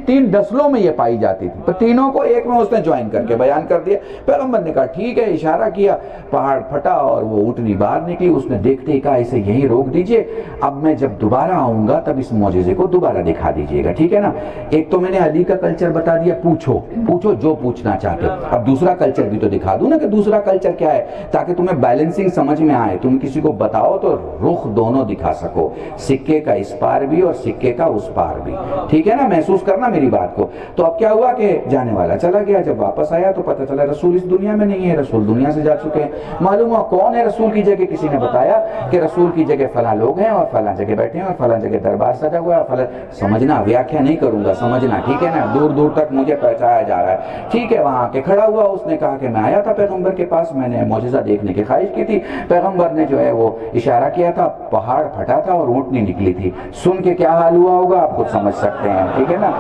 S3: تین نسلوں میں یہ پائی جاتی تھی، تو تینوں کو ایک میں اس نے جوائن کر کے بیان کر دیا۔ پیغمبر نے کہا ٹھیک ہے، اشارہ کیا، پہاڑ پھٹا اور وہ اونٹنی باہر نکلی۔ اس نے دیکھتے ہی کہا اسے یہیں روک دیجئے، اب میں جب دوبارہ آؤں گا تب اس معجزے کو دوبارہ دکھا دیجئے گا، ٹھیک ہے نا۔ ایک تو میں نے علی کا کلچر بتا دیا، پوچھو جو پوچھنا چاہتے، اب دوسرا کلچر بھی تو دکھا دوں نا کہ دوسرا کلچر کیا ہے، تاکہ تمہیں بیلنسنگ سمجھ میں آئے، تم کسی کو بتاؤ تو رخ دونوں دکھا سکو, سکے کا اس پار بھی اور سکے کا اس پار بھی, ٹھیک ہے نا, محسوس کرنا میری بات کو. تو اب کیا ہوا کہ جانے والا چلا گیا, جب واپس آیا تو پتہ چلا رسول اس دنیا میں نہیں ہے, رسول دنیا سے جا چکے ہیں. معلوم ہوا کون ہے رسول کی جگہ, کسی نے بتایا کہ رسول کی جگہ فلاں لوگ ہیں اور فلاں جگہ بیٹھے ہیں اور فلاں جگہ دربار سجا ہوا ہے, فلاں, سمجھنا, ویاکھیا نہیں کروں گا, سمجھنا, ٹھیک ہے نا, دور دور تک مجھے پہنچایا جا رہا ہے, ٹھیک ہے. وہاں کے کھڑا ہوا, اس نے کہا کہ میں آیا تھا پیغمبر کے پاس, میں نے معجزہ دیکھنے کی خواہش کی تھی, پیغمبر نے جو ہے وہ اشارہ کیا تھا, پہاڑ پھٹا تھا اور اونٹنی نکلی تھی. سن کے کیا حال ہوا ہوگا آپ خود سمجھ سکتے ہیں, ٹھیک ہے نا.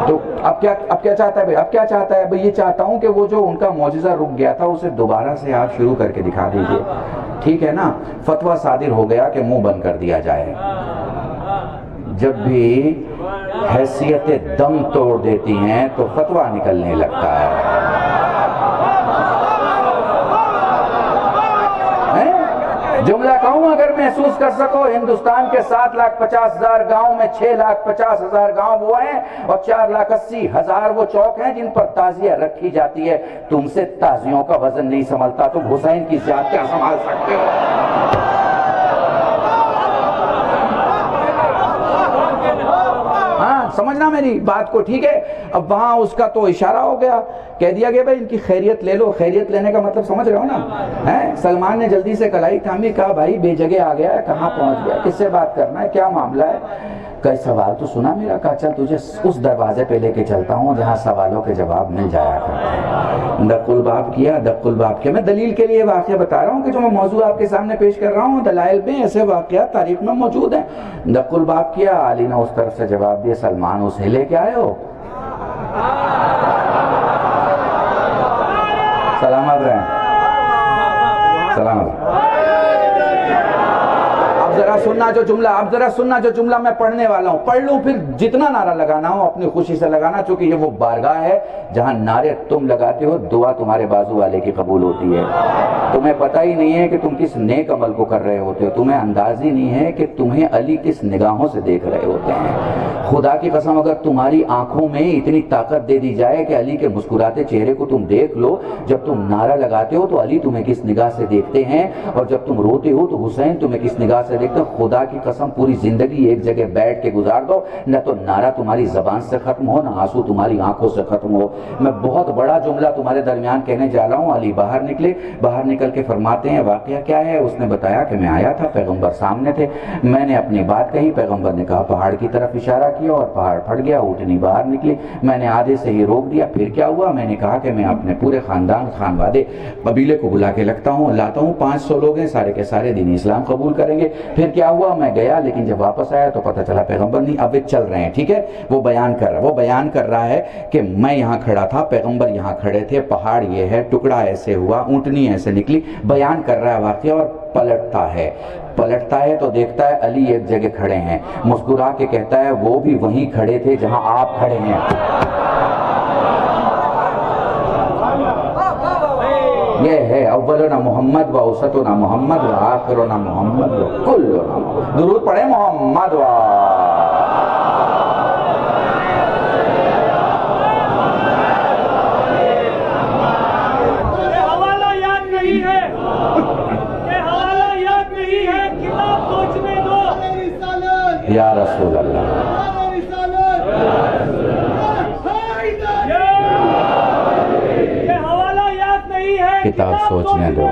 S3: تو اب کیا چاہتا ہے بھائی, اب کیا چاہتا ہے بھائی, یہ چاہتا ہوں کہ وہ جو ان کا معجزہ رک گیا تھا اسے دوبارہ سے آپ شروع کر کے دکھا دیجئے, ٹھیک ہے نا. فتویٰ صادر ہو گیا کہ منہ بند کر دیا جائے. جب بھی حیثیت دم توڑ دیتی ہیں تو فتویٰ نکلنے لگتا ہے. جملہ کہوں اگر محسوس کر سکو, ہندوستان کے 7,50,000 گاؤں میں 6,50,000 گاؤں وہ ہیں اور 4,80,000 وہ چوک ہیں جن پر تعزیہ رکھی جاتی ہے. تم سے تعزیوں کا وزن نہیں سنبھلتا, تم حسین کی ذات کیا سنبھال سکتے ہو؟ سمجھنا میری بات کو, ٹھیک ہے. اب وہاں اس کا تو اشارہ ہو گیا, کہہ دیا گیا بھائی ان کی خیریت لے لو. خیریت لینے کا مطلب سمجھ رہے ہو نا. سلمان نے جلدی سے کلائی تھامی, کہا بھائی بے جگہ آ گیا ہے, کہاں پہنچ گیا, کس سے بات کرنا ہے, کیا معاملہ ہے؟ کئی سوال تو سنا میرا, کہا چل تجھے اس دروازے پہ لے کے چلتا ہوں جہاں سوالوں کے جواب مل جایا کرتے ہیں. دق الباب کیا, دق الباب کیا. میں دلیل کے لیے واقعہ بتا رہا ہوں کہ جو میں موضوع آپ کے سامنے پیش کر رہا ہوں دلائل میں ایسے واقعات تاریخ میں موجود ہیں. دق الباب کیا, علی نے اس طرف سے جواب دیا, سلمان اسے لے کے آئے ہو. سلامت رہیں, سلامت. اب ذرا سننا جو جملہ میں پڑھنے والا ہوں, پڑھ لوں پھر جتنا نعرہ لگانا ہو اپنی خوشی سے لگانا, چونکہ یہ وہ بارگاہ ہے جہاں نعرے تم لگاتے ہو, دعا تمہارے بازو والے کی قبول ہوتی ہے. تمہیں پتہ ہی نہیں ہے کہ تم کس نیک عمل کو کر رہے ہوتے ہو, تمہیں انداز ہی نہیں ہے کہ تمہیں علی کس نگاہوں سے دیکھ رہے ہوتے ہیں. خدا کی قسم اگر تمہاری آنکھوں میں اتنی طاقت دے دی جائے کہ علی کے مسکراتے چہرے کو تم دیکھ لو, جب تم نعرہ لگاتے ہو تو علی تمہیں کس نگاہ سے دیکھتے ہیں, اور جب تم روتے ہو تو حسین تمہیں کس نگاہ سے دیکھتے ہو. خدا کی قسم پوری زندگی ایک جگہ بیٹھ کے گزار دو, نہ تو نعرہ تمہاری زبان سے ختم ہو, نہ آنسو تمہاری آنکھوں سے ختم ہو. میں بہت بڑا جملہ تمہارے درمیان کہنے جا رہا ہوں. علی باہر نکلے, باہر نکل کے فرماتے ہیں واقعہ کیا ہے. اس نے بتایا کہ میں آیا تھا, پیغمبر سامنے تھے, میں نے اپنی بات کہی, پیغمبر نے کہا پہاڑ کی طرف اشارہ کیا اور پہاڑ پھٹ گیا, اونٹنی باہر نکلی, میں نے آدھے سے ہی روک دیا. پھر کیا ہوا, میں نے کہا کہ میں اپنے پورے خاندان خانوادے قبیلے کو بلا کے لاتا ہوں, 500 لوگ ہیں, سارے کے سارے دین اسلام قبول کریں گے. پھر کیا ہوا, میں گیا, لیکن جب واپس آیا تو پتہ چلا پیغمبر نہیں, اب چل رہے ہیں, ٹھیک ہے. وہ بیان کر رہا ہے کہ میں یہاں کھڑا تھا, پیغمبر یہاں کھڑے تھے, پہاڑ یہ ہے, ٹکڑا ایسے ہوا, اونٹنی ایسے نکلی. بیان کر رہا ہے واقعہ اور پلٹتا ہے تو دیکھتا ہے علی ایک جگہ کھڑے ہیں, مسکرا کے کہتا ہے وہ بھی وہیں کھڑے تھے جہاں آپ کھڑے ہیں. یہ ہے اولنا محمد و اوسطنا محمد و آخرنا محمد و کلنا محمد. درود پڑھیں محمد و
S4: حوالہ یاد نہیں ہے, حوالہ یاد نہیں ہے, کتاب سوچنے دو.
S3: یا رسول اللہ, کتاب سوچنے دو.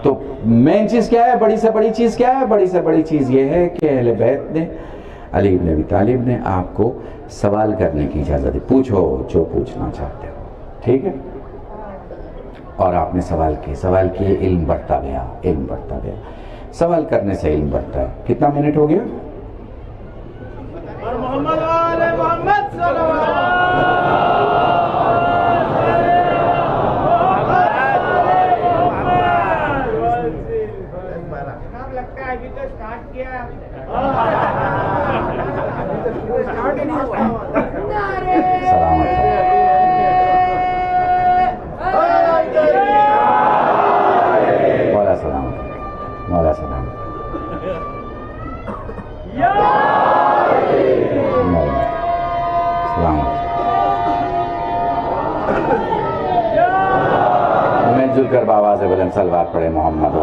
S3: تو مین چیز کیا ہے, بڑی سے بڑی چیز کیا ہے, بڑی سے بڑی چیز یہ ہے کہ اہل بیت نے, علی بن ابی طالب نے آپ کو سوال کرنے کی اجازت دی. پوچھو جو پوچھنا چاہتے ہو, ٹھیک ہے. اور آپ نے سوال کیے, علم بڑھتا گیا. سوال کرنے سے علم بڑھتا ہے. کتنا منٹ ہو گیا؟
S4: محمد والے محمد صلی اللہ علیہ وسلم.
S3: سلامت. کھل کر بآواز بلند صلوات پڑھے محمد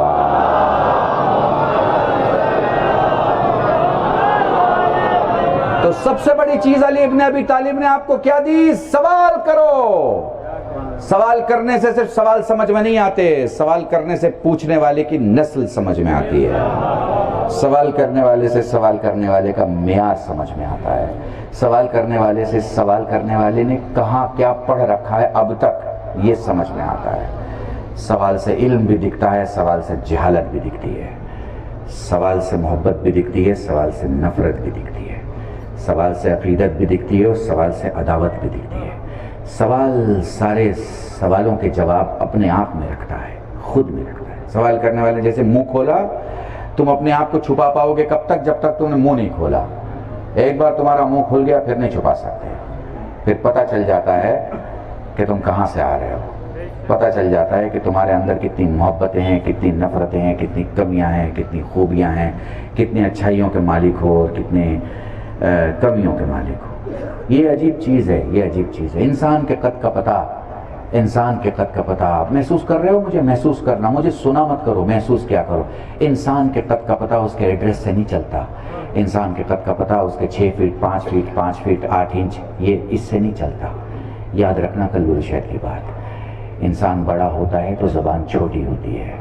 S3: تو سب سے بڑی چیز علی ابن ابی طالب نے آپ کو کیا دی؟ سوال کرو. سوال کرنے سے صرف سوال سمجھ میں نہیں آتے، سوال کرنے سے پوچھنے والے کی نسل سمجھ میں آتی ہے. سوال کرنے والے سے سوال کرنے والے کا معیار سمجھ میں آتا ہے. سوال کرنے والے سے سوال کرنے والے نے کہاں کیا پڑھ رکھا ہے اب تک، یہ سمجھ میں آتا ہے. سوال سے علم بھی دکھتا ہے، سوال سے جہالت بھی دکھتی ہے. سوال سے محبت بھی دکھتی ہے، سوال سے نفرت بھی دکھتی ہے. سوال سے عقیدت بھی دکھتی ہے اور سوال سے عداوت بھی دکھتی ہے. سوال سارے سوالوں کے جواب اپنے آپ میں رکھتا ہے، خود میں رکھتا ہے. سوال کرنے والے جیسے منہ کھولا، تم اپنے آپ کو چھپا پاؤ گے کب تک؟ جب تک تم نے منہ نہیں کھولا. ایک بار تمہارا منہ کھل گیا پھر نہیں چھپا سکتے. پھر پتہ چل جاتا ہے کہ تم کہاں سے آ رہے ہو. پتہ چل جاتا ہے کہ تمہارے اندر کتنی محبتیں ہیں، کتنی نفرتیں ہیں، کتنی کمیاں ہیں، کتنی خوبیاں ہیں، کتنی اچھائیوں کے مالک ہو اور کتنے کمیوں کے مالک ہو. یہ عجیب چیز ہے، یہ عجیب چیز ہے. انسان کے قد کا پتہ، انسان کے قد کا پتہ. آپ محسوس کر رہے ہو؟ مجھے محسوس کرنا، مجھے سنا مت کرو، محسوس کیا کرو. انسان کے قد کا پتہ اس کے ایڈریس سے نہیں چلتا. انسان کے قد کا پتہ اس کے 6 فٹ 5 فٹ 5 فٹ 8 انچ یہ اس سے نہیں چلتا. یاد رکھنا کلب رشید کی بات. انسان بڑا ہوتا ہے تو زبان چھوٹی ہوتی ہے.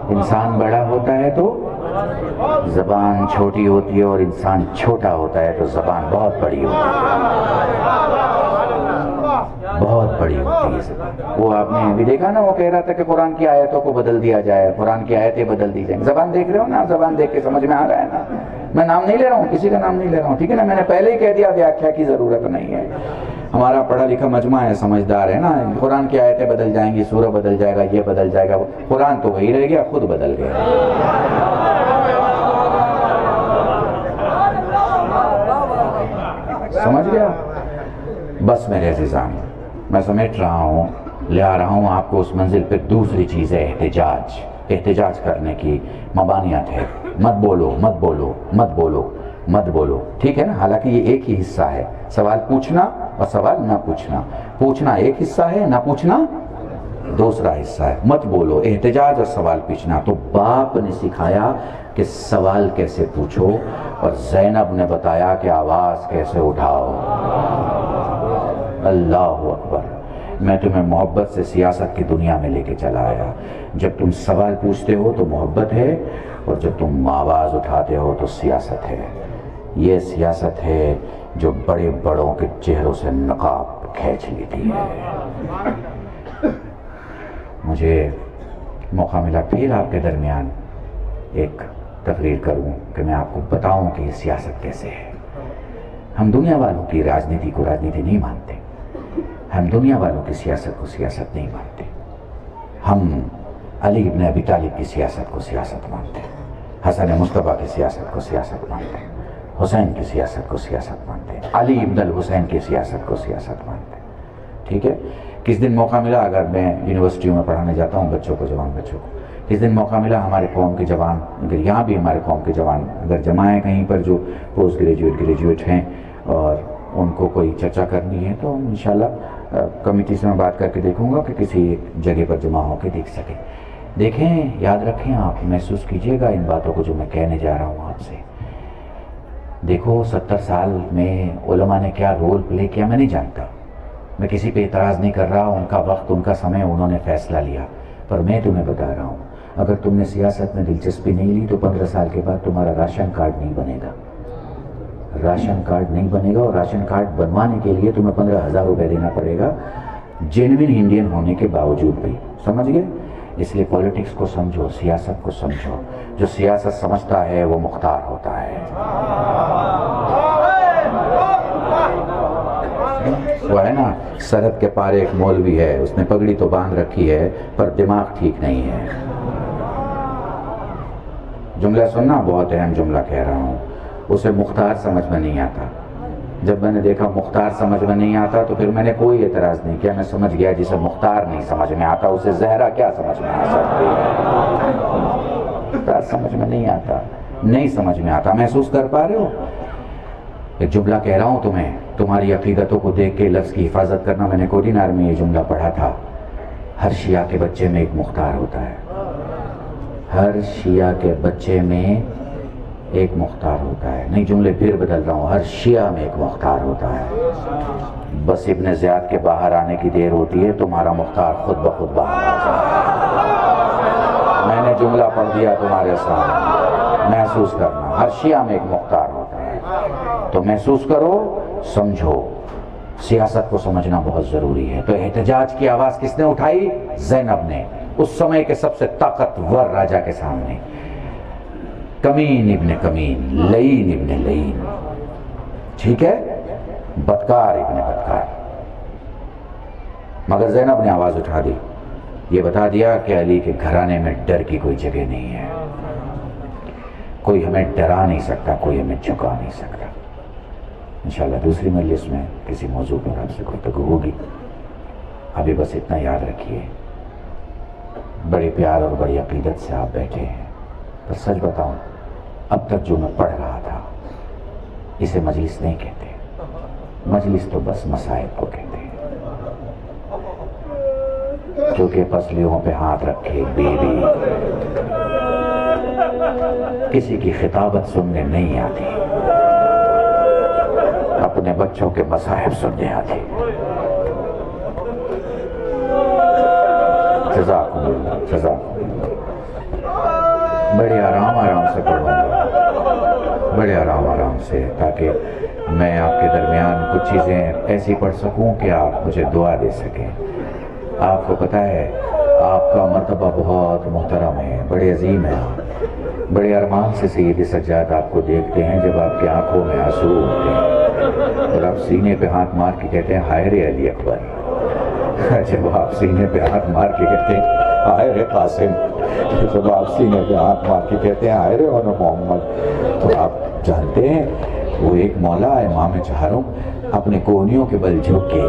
S3: انسان بڑا ہوتا ہے تو زبان چھوٹی ہوتی ہے اور انسان چھوٹا ہوتا ہے تو زبان بہت بڑی ہوتی ہے، بہت بڑی ہوتی ہے زبان. وہ آپ نے بھی دیکھا نا، وہ کہہ رہا تھا کہ قرآن کی آیتوں کو بدل دیا جائے، قرآن کی آیتیں بدل دی جائیں. زبان دیکھ رہے ہو نا، زبان دیکھ کے سمجھ میں آ رہا ہے نا. میں نام نہیں لے رہا ہوں، کسی کا نام نہیں لے رہا ہوں، ٹھیک ہے نا. میں نے پہلے ہی کہہ دیا ویاکھیا کی ضرورت نہیں ہے. ہمارا پڑھا لکھا مجمع ہے، سمجھدار ہے نا. قرآن کی آیتیں بدل جائیں گی، سورہ بدل جائے گا، یہ بدل جائے گا. قرآن تو وہی رہ گیا، خود بدل گیا. سمجھ گیا؟ بس میرے عزیزان، میں سمیٹ رہا ہوں، لے آ رہا ہوں آپ کو اس منزل پہ. دوسری چیز ہے احتجاج. احتجاج کرنے کی مبانیت ہے. مت بولو، مت بولو، مت بولو، مت بولو، ٹھیک ہے نا. حالانکہ یہ ایک ہی حصہ ہے، سوال پوچھنا اور سوال نہ پوچھنا. پوچھنا ایک حصہ ہے، نہ پوچھنا دوسرا حصہ ہے. مت بولو، احتجاج اور سوال پوچھنا. تو باپ نے سکھایا کہ سوال کیسے پوچھو اور زینب نے بتایا کہ آواز کیسے اٹھاؤ. اللہ اکبر. میں تمہیں محبت سے سیاست کی دنیا میں لے کے چلا آیا. جب تم سوال پوچھتے ہو تو محبت ہے، اور جب تم آواز اٹھاتے ہو تو سیاست ہے. یہ سیاست ہے جو بڑے بڑوں کے چہروں سے نقاب کھینچ لیتی ہے. مجھے موقع ملا پھر آپ کے درمیان ایک تقریر کروں کہ میں آپ کو بتاؤں کہ یہ سیاست کیسے ہے. ہم دنیا والوں کی راجنیتی کو راجنیتی نہیں مانتے. ہم دنیا والوں کی سیاست کو سیاست نہیں مانتے. ہم علی ابن ابی طالب کی سیاست کو سیاست مانتے ہیں. حسن مصطفیٰ کی سیاست کو سیاست مانتے ہیں. حسین کی سیاست کو سیاست مانتے ہیں. علی ابن الحسین کی سیاست کو سیاست مانتے ہیں. ٹھیک ہے. کس دن موقع ملا، اگر میں یونیورسٹیوں میں پڑھانے جاتا ہوں بچوں کو، جوان بچوں کو، کس دن موقع ملا ہمارے قوم کے جوان، اگر یہاں بھی ہمارے قوم کے جوان اگر جمع ہیں کہیں پر جو پوسٹ گریجویٹ ہیں اور ان کو کوئی چرچا کرنی ہے، تو انشاءاللہ کمیٹی سے میں بات کر کے دیکھوں گا کہ کسی ایک جگہ پر جمع ہو کے دیکھ سکیں. دیکھیں، یاد رکھیں، آپ محسوس کیجئے گا ان باتوں کو جو میں کہنے جا رہا ہوں آپ سے. دیکھو 70 سال میں علماء نے کیا رول پلے کیا میں نہیں جانتا. میں کسی پہ اعتراض نہیں کر رہا. ان کا وقت، ان کا سمے، انہوں نے فیصلہ لیا. پر میں تمہیں بتا رہا ہوں، اگر تم نے سیاست میں دلچسپی نہیں لی تو 15 سال کے بعد تمہارا راشن کارڈ نہیں بنے گا. راشن کارڈ نہیں بنے گا، اور راشن کارڈ بنوانے کے لیے تمہیں 15,000 روپے دینا پڑے گا، جینوین انڈین ہونے کے باوجود بھی. سمجھ گئے؟ اس لیے پولیٹکس کو سمجھو، سیاست کو سمجھو. جو سیاست سمجھتا ہے وہ مختار ہوتا ہے. وہ ہے نا، سرحد کے پار ایک مولوی ہے، اس نے پگڑی تو باندھ رکھی ہے پر دماغ ٹھیک نہیں ہے. جملہ سننا، بہت اہم جملہ کہہ رہا ہوں. اسے مختار سمجھ میں نہیں آتا. جب میں نے دیکھا مختار سمجھ میں نہیں آتا تو پھر میں نے کوئی اعتراض نہیں کیا. میں سمجھ گیا جسے مختار نہیں سمجھ میں آتا اسے زہرا کیا سمجھ میں آ سکتی ہے. مختار سمجھ میں نہیں آتا، نہیں سمجھ میں آتا. محسوس کر پا رہے ہو؟ ایک جملہ کہہ رہا ہوں تمہیں، تمہاری عقیدتوں کو دیکھ کے لفظ کی حفاظت کرنا. میں نے کوڈینار میں یہ جملہ پڑھا تھا, ہر شیعہ کے بچے میں ایک مختار ہوتا ہے. ہر شیعہ کے بچے میں ایک مختار ہوتا ہے. نہیں, جملے پھر بدل رہا ہوں, ہر شیعہ میں ایک مختار ہوتا ہے. بس ابن زیاد کے باہر آنے کی دیر ہوتی ہے, تمہارا مختار خود بخود باہر آ جائے. میں نے جملہ پڑھ دیا تمہارے سامنے, محسوس کرنا. ہر شیعہ میں ایک مختار ہوتا ہے, تو محسوس کرو, سمجھو. سیاست کو سمجھنا بہت ضروری ہے. تو احتجاج کی آواز کس نے اٹھائی؟ زینب نے, اس سمے کے سب سے طاقتور راجا کے سامنے. کمین ابن کمین, لعین ابن لعین, ٹھیک ہے, بدکار ابن بدکار. مگر زینب نے آواز اٹھا دی, یہ بتا دیا کہ علی کے گھرانے میں ڈر کی کوئی جگہ نہیں ہے. کوئی ہمیں ڈرا نہیں سکتا, کوئی ہمیں جھکا نہیں سکتا. انشاءاللہ دوسری مجلس میں کسی موضوع پر آپ سے گفتگو ہوگی. ابھی بس اتنا یاد رکھیے, بڑے پیار اور بڑی عقیدت سے آپ بیٹھے ہیں. پر سچ بتاؤں, اب تک جو میں پڑھ رہا تھا اسے مجلس نہیں کہتے. مجلس تو بس مصائب کو کہتے ہیں. کیونکہ پسلیوں پہ ہاتھ رکھے بیوی کسی کی خطابت سننے نہیں آتی, اپنے بچوں کے مصائب سننے آتی. جزاکم اللہ, جزاکم اللہ. بڑے آرام سے پڑھوں گا, بڑے آرام سے, تاکہ میں آپ کے درمیان کچھ چیزیں ایسی پڑھ سکوں کہ آپ مجھے دعا دے سکیں. آپ کو پتہ ہے آپ کا مرتبہ بہت محترم ہے, بڑے عظیم ہے. بڑے ارمان سے سید سجاد آپ کو دیکھتے ہیں جب آپ کی آنکھوں میں آنسو ہوتے ہیں اور آپ سینے پہ ہاتھ مار کے کہتے ہیں ہائے رے علی اکبر. جب آپ سینے پہ ہاتھ مار کے کہتے ہیں ہائے رے قاسم, جب آپ سینے پہ ہاتھ مار کے کہتے ہیں ہائے رے محمد, تو آپ جانتے ہیں وہ ایک مولا امام چہارم اپنے کوہنیوں کے بل جھک کے,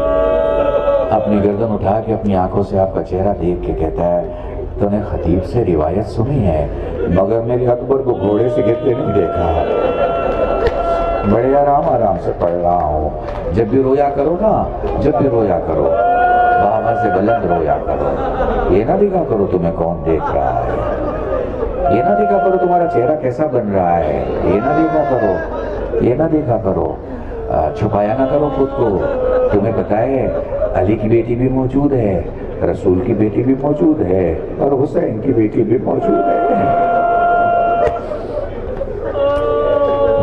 S3: اپنی گردن اٹھا کے اپنی آنکھوں سے آپ کا چہرہ دیکھ کے کہتا ہے تو نے خطیب سے روایت سنی ہے مگر میرے اکبر کو گھوڑے سے گرتے نہیں دیکھا. بڑے آرام سے پڑھ رہا ہوں. جب بھی رویا کرو نا, جب بھی رویا کرو بابا سے بلند رویا کرو. یہ نہ دیکھا کرو تمہیں کون دیکھ رہا ہے, یہ نہ دیکھا کرو تمہارا چہرہ کیسا بن رہا ہے, یہ نہ دیکھا کرو, یہ نہ دیکھا کرو. چھپایا نہ کرو خود کو. تمہیں پتہ ہے علی کی بیٹی بھی موجود ہے, رسول کی بیٹی بھی موجود ہے, اور حسین کی بیٹی بھی موجود ہے.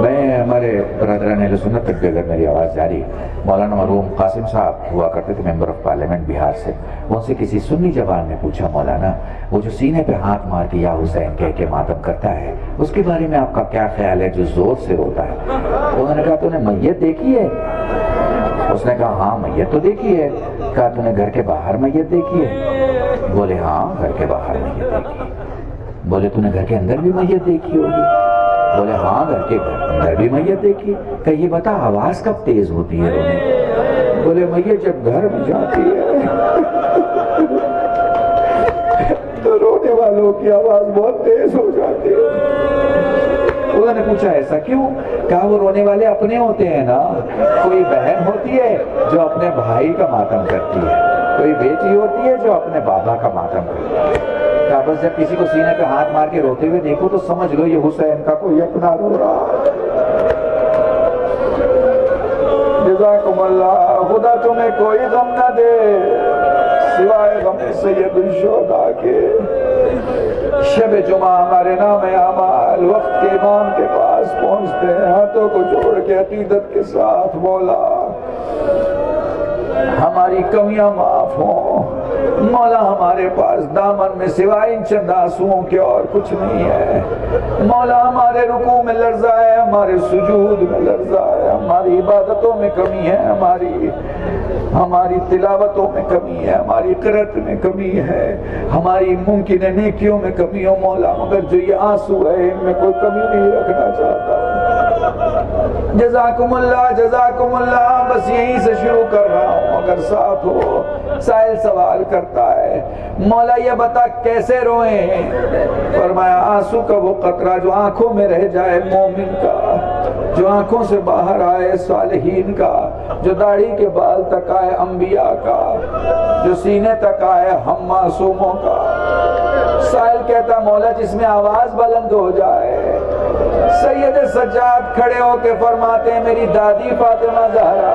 S3: میں ہمارے برادران اہل سنت تک بھی اگر میری آواز جاری, مولانا مرحوم قاسم صاحب ہوا کرتے تھے ممبر آف پارلیمنٹ بہار سے, ان سے کسی سنی جوان نے پوچھا مولانا وہ جو سینے پہ ہاتھ مار کے یا حسین کہہ کے ماتم کرتا ہے اس کے بارے میں آپ کا کیا خیال ہے جو زور سے روتا ہے؟ انہوں نے کہا تو نے میت دیکھی ہے؟ اس نے کہا ہاں میت تو دیکھی ہے. کہا تو نے گھر کے باہر میت دیکھی ہے؟ بولے ہاں گھر کے باہر میت دیکھی. بولے تو نے گھر کے اندر بھی میت دیکھی ہوگی؟ بولے ہاں گھر کے اندر بھی میت دیکھی. کہ یہ بتا آواز کب تیز ہوتی ہے رونے؟ بولے میت جب گھر میں جاتی ہے تو رونے والوں کی آواز بہت تیز ہو جاتی ہے. انہوں نے پوچھا ایسا کیوں؟ کہا وہ رونے والے اپنے ہوتے ہیں نا. کوئی بہن ہوتی ہے جو اپنے بھائی کا ماتم کرتی ہے, کوئی بیٹی ہوتی ہے جو اپنے بابا کا ماتم کرتی ہے. کہا بس جب کسی کو سینے پہ ہاتھ مار کے روتے ہوئے دیکھو تو سمجھ لو یہ حسین کا کوئی اپنا رو رہا ہے. جزاکم اللہ. خدا تمہیں کوئی غم نہ دے سوائے غم سید الشہداء کے. شب جمعہ ہمارے نام اعمال وقت کے امام کے پاس پہنچتے ہیں, ہاتھوں کو جوڑ کے عقیدت کے ساتھ مولا ہماری کمیاں معاف ہوں. مولا ہمارے پاس دامن میں سوائے ان چند آنسوؤں کے اور کچھ نہیں ہے. مولا ہمارے رکوع میں لرزہ ہے, ہمارے سجود میں لرزہ ہے, ہماری عبادتوں میں کمی ہے, ہماری تلاوتوں میں کمی ہے, ہماری قرأت میں کمی ہے, ہماری ممکن نیکیوں میں کمی ہو مولا, مگر جو یہ آنسو ہے ان میں کوئی کمی نہیں رکھنا چاہتا. جزاکم اللہ, جزاکم اللہ. بس یہیں سے شروع کر رہا ہوں, اگر ساتھ ہو. سائل سوال کرتا ہے مولا یہ بتا کیسے روئیں؟ فرمایا آنسو کا وہ قطرہ جو آنکھوں میں رہ جائے مومن کا جو آنکھوں سے باہر آئے صالحین کا، جو داڑھی کے بال تک آئے انبیاء کا، جو سینے تک آئے ہم معصوموں کا۔ سائل کہتا مولا جس میں آواز بلند ہو جائے۔ سید سجاد کھڑے ہو کے فرماتے ہیں میری دادی فاطمہ زہرا،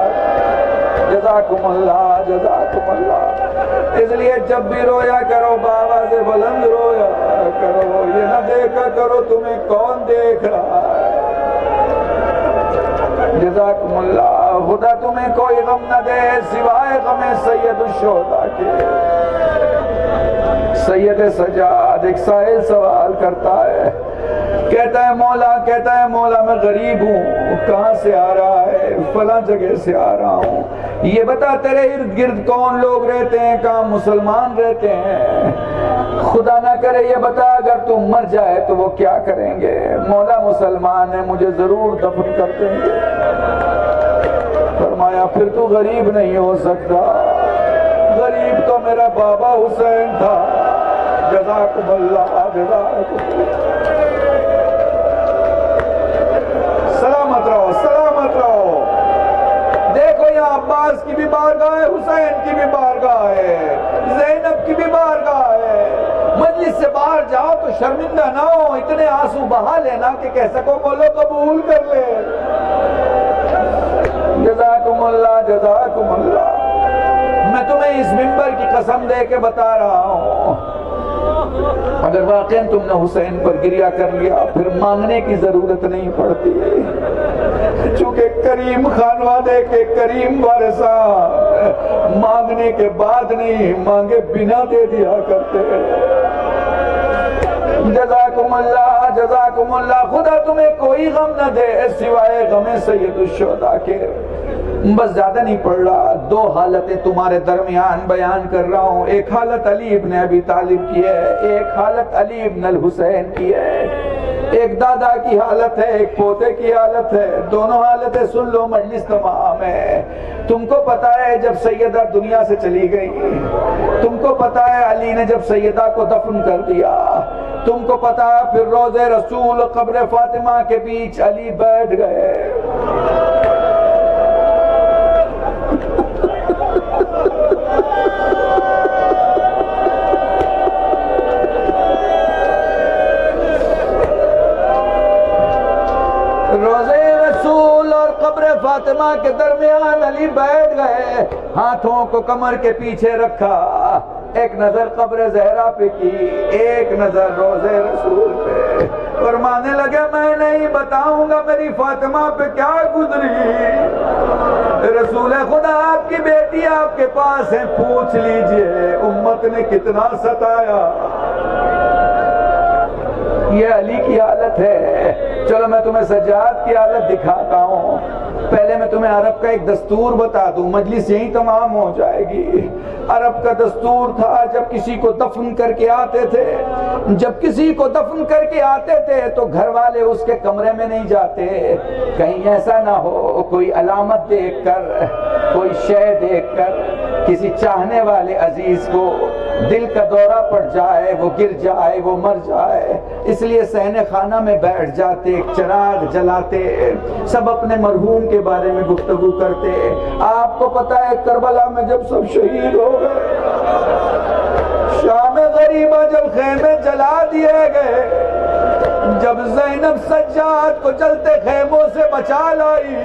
S3: جزاکم اللہ جزاکم اللہ۔ اس لیے جب بھی رویا کرو بابا سے بلند رویا کرو، یہ نہ دیکھا کرو تمہیں کون دیکھ رہا ہے۔ جزاکم اللہ۔ خدا تمہیں کوئی غم نہ دے سوائے غم سید الشہداء کے۔ سید سجاد ایک سائل سوال کرتا ہے، کہتا ہے مولا میں غریب ہوں، کہاں سے آ رہا ہے؟ فلاں جگہ سے آ رہا ہوں، یہ بتا تیرے ارد گرد کون لوگ رہتے ہیں، کہاں مسلمان رہتے ہیں؟ خدا نہ کرے یہ بتا اگر تم مر جائے تو وہ کیا کریں گے؟ مولا مسلمان ہے، مجھے ضرور دفن کر دیں گے۔ فرمایا پھر تو غریب نہیں ہو سکتا، غریب تو میرا بابا حسین تھا۔ جزاکم اللہ جزاکم اللہ۔ سلامت رہو سلامت رہو۔ دیکھو یہاں عباس کی بھی بارگاہ ہے، حسین کی بھی بارگاہ ہے، زینب کی بھی بارگاہ ہے۔ مجلس سے باہر جاؤ تو شرمندہ نہ ہو، اتنے آنسو بہا لینا کہ کہہ سکو بولو قبول کر لے۔ جزاکم اللہ جزاکم اللہ۔ میں تمہیں اس منبر کی قسم دے کے بتا رہا ہوں، اگر واقعاً تم نے حسین پر گریہ کر لیا پھر مانگنے کی ضرورت نہیں پڑتی، چونکہ کریم خانوادے کے کریم وارثان مانگنے کے بعد نہیں مانگے بنا دے دیا کرتے۔ جزاکم اللہ جزاکم اللہ۔ خدا تمہیں کوئی غم نہ دے سوائے غم سید الشہداء کے۔ بس زیادہ نہیں پڑھ رہا، دو حالتیں تمہارے درمیان بیان کر رہا ہوں۔ ایک حالت علی ابن ابی طالب کی ہے، ایک حالت علی ابن الحسین کی ہے۔ ایک دادا کی حالت ہے، ایک پوتے کی حالت ہے، دونوں حالتیں سن لو، مجلس تمام ہے۔ تم کو پتا ہے جب سیدہ دنیا سے چلی گئی، تم کو پتا ہے علی نے جب سیدہ کو دفن کر دیا، تم کو پتا ہے پھر روضہ رسول قبر فاطمہ کے بیچ علی بیٹھ گئے۔ روضہ رسول اور قبر فاطمہ کے درمیان علی بیٹھ گئے، ہاتھوں کو کمر کے پیچھے رکھا، ایک نظر قبر زہرا پہ کی، ایک نظر روضہ رسول پہ۔ فرمانے لگے میں نہیں بتاؤں گا میری فاطمہ پہ کیا گزری، رسول خدا آپ کی بیٹی آپ کے پاس ہے، پوچھ لیجئے امت نے کتنا ستایا۔ یہ علی کی حالت ہے۔ چلو میں تمہیں سجاد کی حالت دکھاتا ہوں۔ پہلے میں تمہیں عرب کا ایک دستور بتا دوں، مجلس یہی تمام ہو جائے گی۔ عرب کا دستور تھا جب کسی کو دفن کر کے آتے تھے، تو گھر والے اس کے کمرے میں نہیں جاتے، کہیں ایسا نہ ہو کوئی علامت دیکھ کر، کوئی شے دیکھ کر کسی چاہنے والے عزیز کو دل کا دورہ پڑ جائے، وہ گر جائے، وہ مر جائے۔ اس لیے صحن خانہ میں بیٹھ جاتے، ایک چراغ جلاتے، سب اپنے مرحوم کے بارے میں گفتگو کرتے۔ آپ کو پتا ہے کربلا میں جب سب شہید ہو گئے، شام غریبہ جب خیمے جلا دیے گئے، جب زینب سجاد کو جلتے خیموں سے بچا لائی،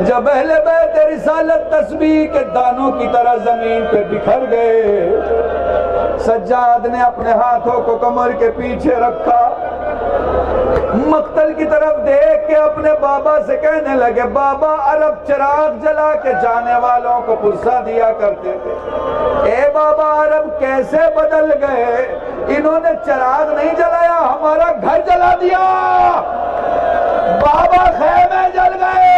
S3: جب اہل بیت رسالت تسبیح کے دانوں کی طرح زمین پہ بکھر گئے، سجاد نے اپنے ہاتھوں کو کمر کے پیچھے رکھا، مقتل کی طرف دیکھ کے اپنے بابا سے کہنے لگے بابا عرب چراغ جلا کے جانے والوں کو پرسا دیا کرتے تھے، اے بابا عرب کیسے بدل گئے، انہوں نے چراغ نہیں جلایا ہمارا گھر جلا دیا، بابا خیمے جل گئے۔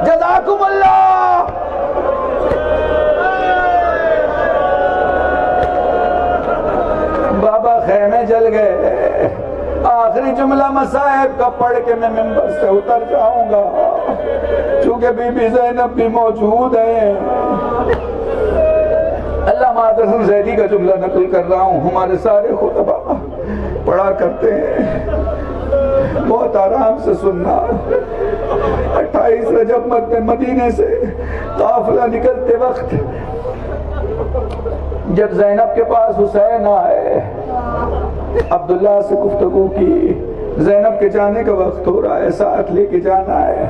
S3: جزاکم اللہ۔ بابا خیمے جل گئے۔ آخری جملہ مصائب کا پڑھ کے میں منبر سے اتر جاؤں گا، چونکہ بی بی زینب بھی موجود ہیں۔ اللہ معاذ زیدی کا جملہ نقل کر رہا ہوں، ہمارے سارے خطبہ پڑھا کرتے ہیں۔ بہت آرام سے سننا. 28 رجب مدینے سے قافلہ نکلتے وقت جب زینب کے پاس حسین آئے, عبداللہ سے گفتگو کی, زینب کے جانے کا وقت ہو رہا ہے, ساتھ لے کے جانا ہے.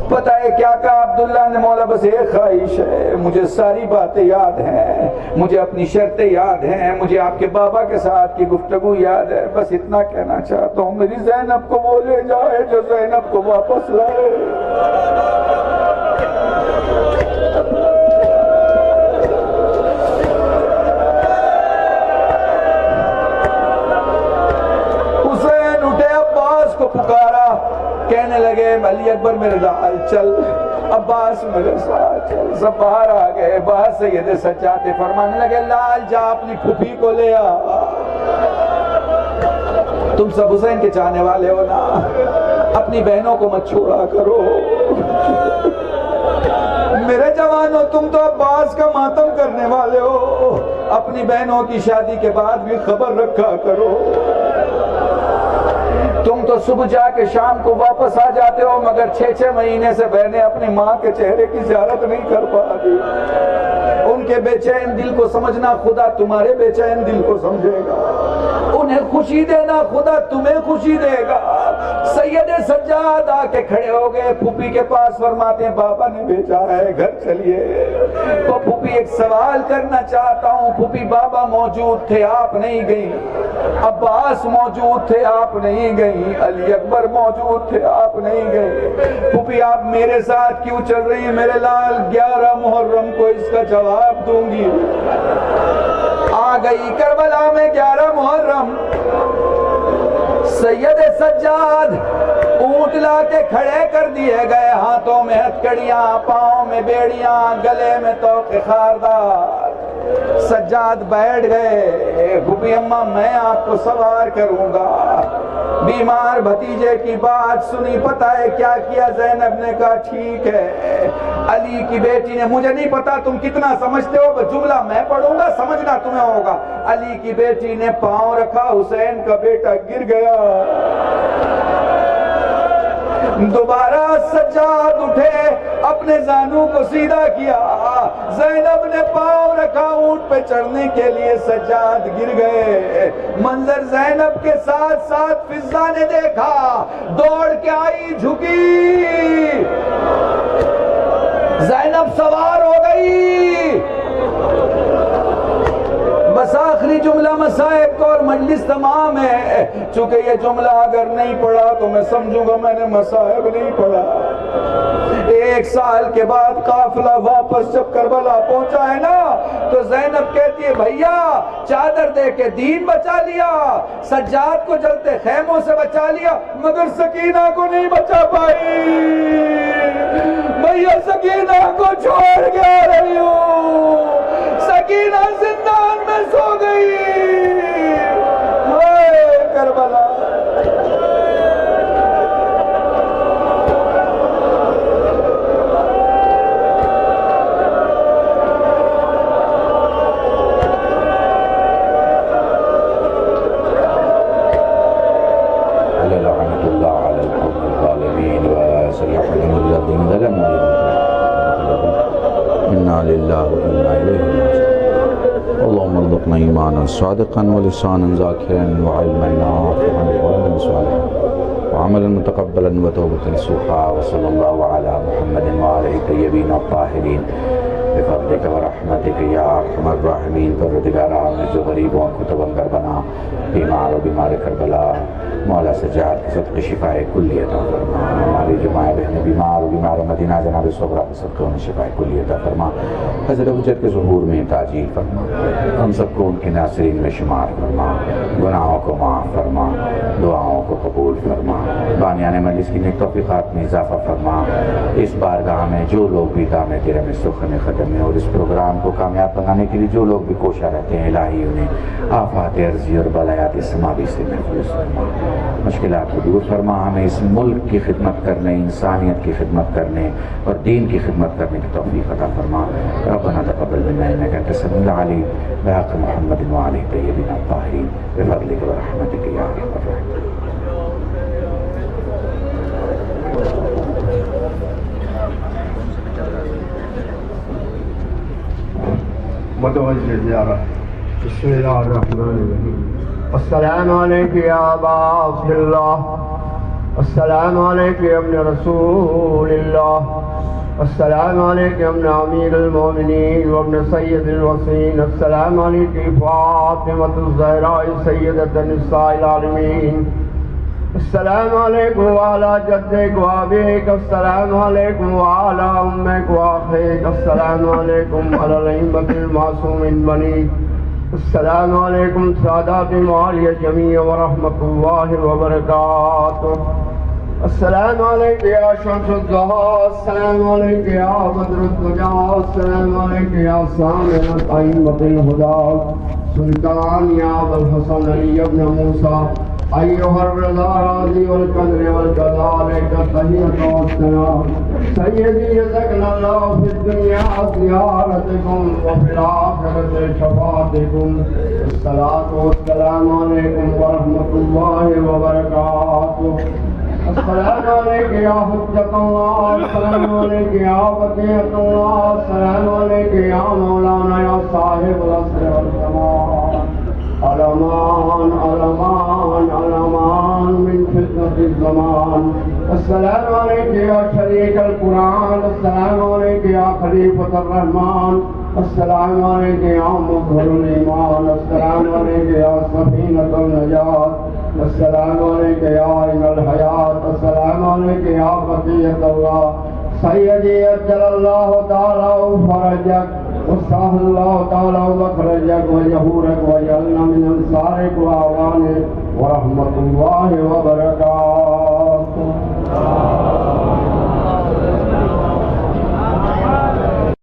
S3: پتہ ہے کیا کہا عبداللہ نے؟ مولا بس ایک خواہش ہے, مجھے ساری باتیں یاد ہیں, مجھے اپنی شرطیں یاد ہیں, مجھے آپ کے بابا کے ساتھ کی گفتگو یاد ہے, بس اتنا کہنا چاہتا ہوں, میری زینب کو وہ لے جائے جو زینب کو واپس لائے. حسین اٹھے, عباس کو پکارا, کہنے لگے علی اکبر میرے لال چل, عباس میرے ساتھ چل. سب باہر آ گئے. باہر سید سجاد فرمانے لگے لال جا اپنی پھوپھی کو لے آ, تم سب حسین کے چاہنے والے ہو نا, اپنی بہنوں کو مت چھوڑا کرو. میرے جوانوں تم تو عباس کا ماتم کرنے والے ہو, اپنی بہنوں کی شادی کے بعد بھی خبر رکھا کرو. تم تو صبح جا کے شام کو واپس آ جاتے ہو, مگر 6 مہینے سے بہنیں اپنی ماں کے چہرے کی زیارت نہیں کر پاتی. ان کے بے چین دل کو سمجھنا, خدا تمہارے بے چین دل کو سمجھے گا. انہیں خوشی دینا, خدا تمہیں خوشی دے گا. سید سجاد آ کے کھڑے ہو گئے, پھوپھی کے پاس فرماتے ہیں بابا نے بھیجا ہے, گھر چلیے. تو پھوپھی ایک سوال کرنا چاہتا ہوں. پھوپھی بابا موجود تھے, آپ نہیں گئی. عباس موجود تھے, آپ نہیں گئی. علی اکبر موجود تھے, آپ نہیں گئے. پھوپھی آپ میرے ساتھ کیوں چل رہی ہیں؟ میرے لال 11 محرم کو اس کا جواب دوں گی. آ گئی کربلا میں 11 محرم. سید سجاد اونٹ لا کے کھڑے کر دیے گئے, ہاتھوں میں ہتھکڑیاں, پاؤں میں بیڑیاں, گلے میں توق خاردار. سجاد بیٹھ گئے. پھوپھی اماں میں آپ کو سوار کروں گا. بیمار بھتیجے کی بات سنی, پتہ ہے کیا کیا؟ زینب نے کہا ٹھیک ہے. علی کی بیٹی نے, مجھے نہیں پتا تم کتنا سمجھتے ہو, جملہ میں پڑھوں گا, سمجھنا تمہیں ہوگا. علی کی بیٹی نے پاؤں رکھا, حسین کا بیٹا گر گیا. دوبارہ سجاد اٹھے, اپنے زانوں کو سیدھا کیا. زینب نے پاؤں رکھا اونٹ پہ چڑھنے کے لیے, سجاد گر گئے. منظر زینب کے ساتھ ساتھ فضا نے دیکھا, دوڑ کے آئی, جھکی. زینب سوار ہو گئی. بس آخری جملہ مصائب کو, اور مجلس تمام ہے. چونکہ یہ جملہ اگر نہیں پڑھا تو میں سمجھوں گا میں نے مصائب نہیں پڑھا. 1 سال کے بعد قافلہ واپس جب کربلا پہنچا ہے نا, تو زینب کہتی ہے بھیا چادر دے کے دین بچا لیا, سجاد کو جلتے خیموں سے بچا لیا, مگر سکینہ کو نہیں بچا پائی. بھیا سکینہ کو چھوڑ کے آ رہی ہوں, سکینہ زندان میں سو گئی. ہائے کربلا. اللهم ارزقنا ایمانا صادقا ولسانا ذاکرا وعلما نافعا وولدا صالحا وعملا متقبلا وتوبة نصوحا. وصلی اللہ علی محمد وآلہ الطیبین الطاہرین بفضلک ورحمتک یا ارحم الراحمین. پروردگارا ہمیں جو غریبوں کو توانگر بنا, بیمار و بیمار کربلا مولا سجاد کی صدق شفاء کلی عطا فرما. ہماری جو مائیں بہنیں بیمار و بیمار مدینہ جناب صغرا کی صدق انہیں شفاء کلی عطا فرما. حضرت حجت کے ظہور میں تاجیل فرما, ہم سب کو ان کے ناصرین میں شمار فرما, گناہوں کو معاف فرما, دعاؤں کو قبول فرما, بانیان مجلس کی نیک توفیقات میں اضافہ فرما. اس بارگاہ میں جو لوگ بھی دامِ تیرے میں سخن قدم ہے, اور اس پروگرام کو کامیاب بنانے کے لیے جو لوگ بھی کوشاں رہتے ہیں, الہی انہیں آفات عرضی اور بلایات سماوی سے محفوظ فرما, مشکلات کو دور فرما. ہمیں اس ملک کی خدمت کرنے, انسانیت کی خدمت کرنے اور دین کی خدمت کرنے کی توفیق عطا فرما. ربنا تقبل منا انك انت السميع العليم بحق محمد وآله الطيبين الطاهرين بفضلك ورحمتك يا ارحم الراحمين.
S2: متوجہ زیارہ. بسم اللہ الرحمن الرحیم. السلام علیکم یا ابا عبداللہ. السلام علیکم یا ابن رسول اللہ. السلام علیکم ابن امیر المومنین وابن سید الوصین. السلام علیکم فاطمۃ الزہراء سیدۃ نساء العالمین. السلام علیکم وعلی جدک و ابیک. السلام علیکم وعلی امک و اخیک. السلام علیکم علی الائمۃ المعصومین بنیک. السلام علیکم سادات معالیہ جمیع ورحمۃ اللہ وبرکاتہ. السلام علیکم یا شمس الضحیٰ. السلام علیکم یا بدر الدجا. السلام علیکم یا سامع ائمۃ الہدی. سلطان یا ابو الحسن علی ابن موسیٰ. ایھا الرضا راضی والقدر والجلال تحیۃ والثناء. سیدی جزاکنا اللہ فی الدنیا زیارتکم وفی الآخرۃ شفاعتکم. الصلاۃ والسلام علیکم ورحمۃ اللہ وبرکاتہ. السلام علیکم یا حجۃ اللہ. السلام علیکم یا وکیلۃ اللہ. السلام علیکم یا مولانا یا صاحب العصر والزمان. علمان علمان علمان من فتنة الزمان. السلام علیکم یا شریک القرآن. السلام علیکم یا خلیفۃ الرحمن. السلام علیکم یا مظہر الایمان. السلام علیکم یا سفینۃ النجات. السلام علیکم یا عین الحیات. السلام علیکم یا بقیۃ اللہ. سیدی اجل اللہ تعالی فرجک وصاح اللہ تعالی مخرجک وجہورک وجعلنا من انصارک وعوانک ورحمۃ اللہ وبرکاتہ.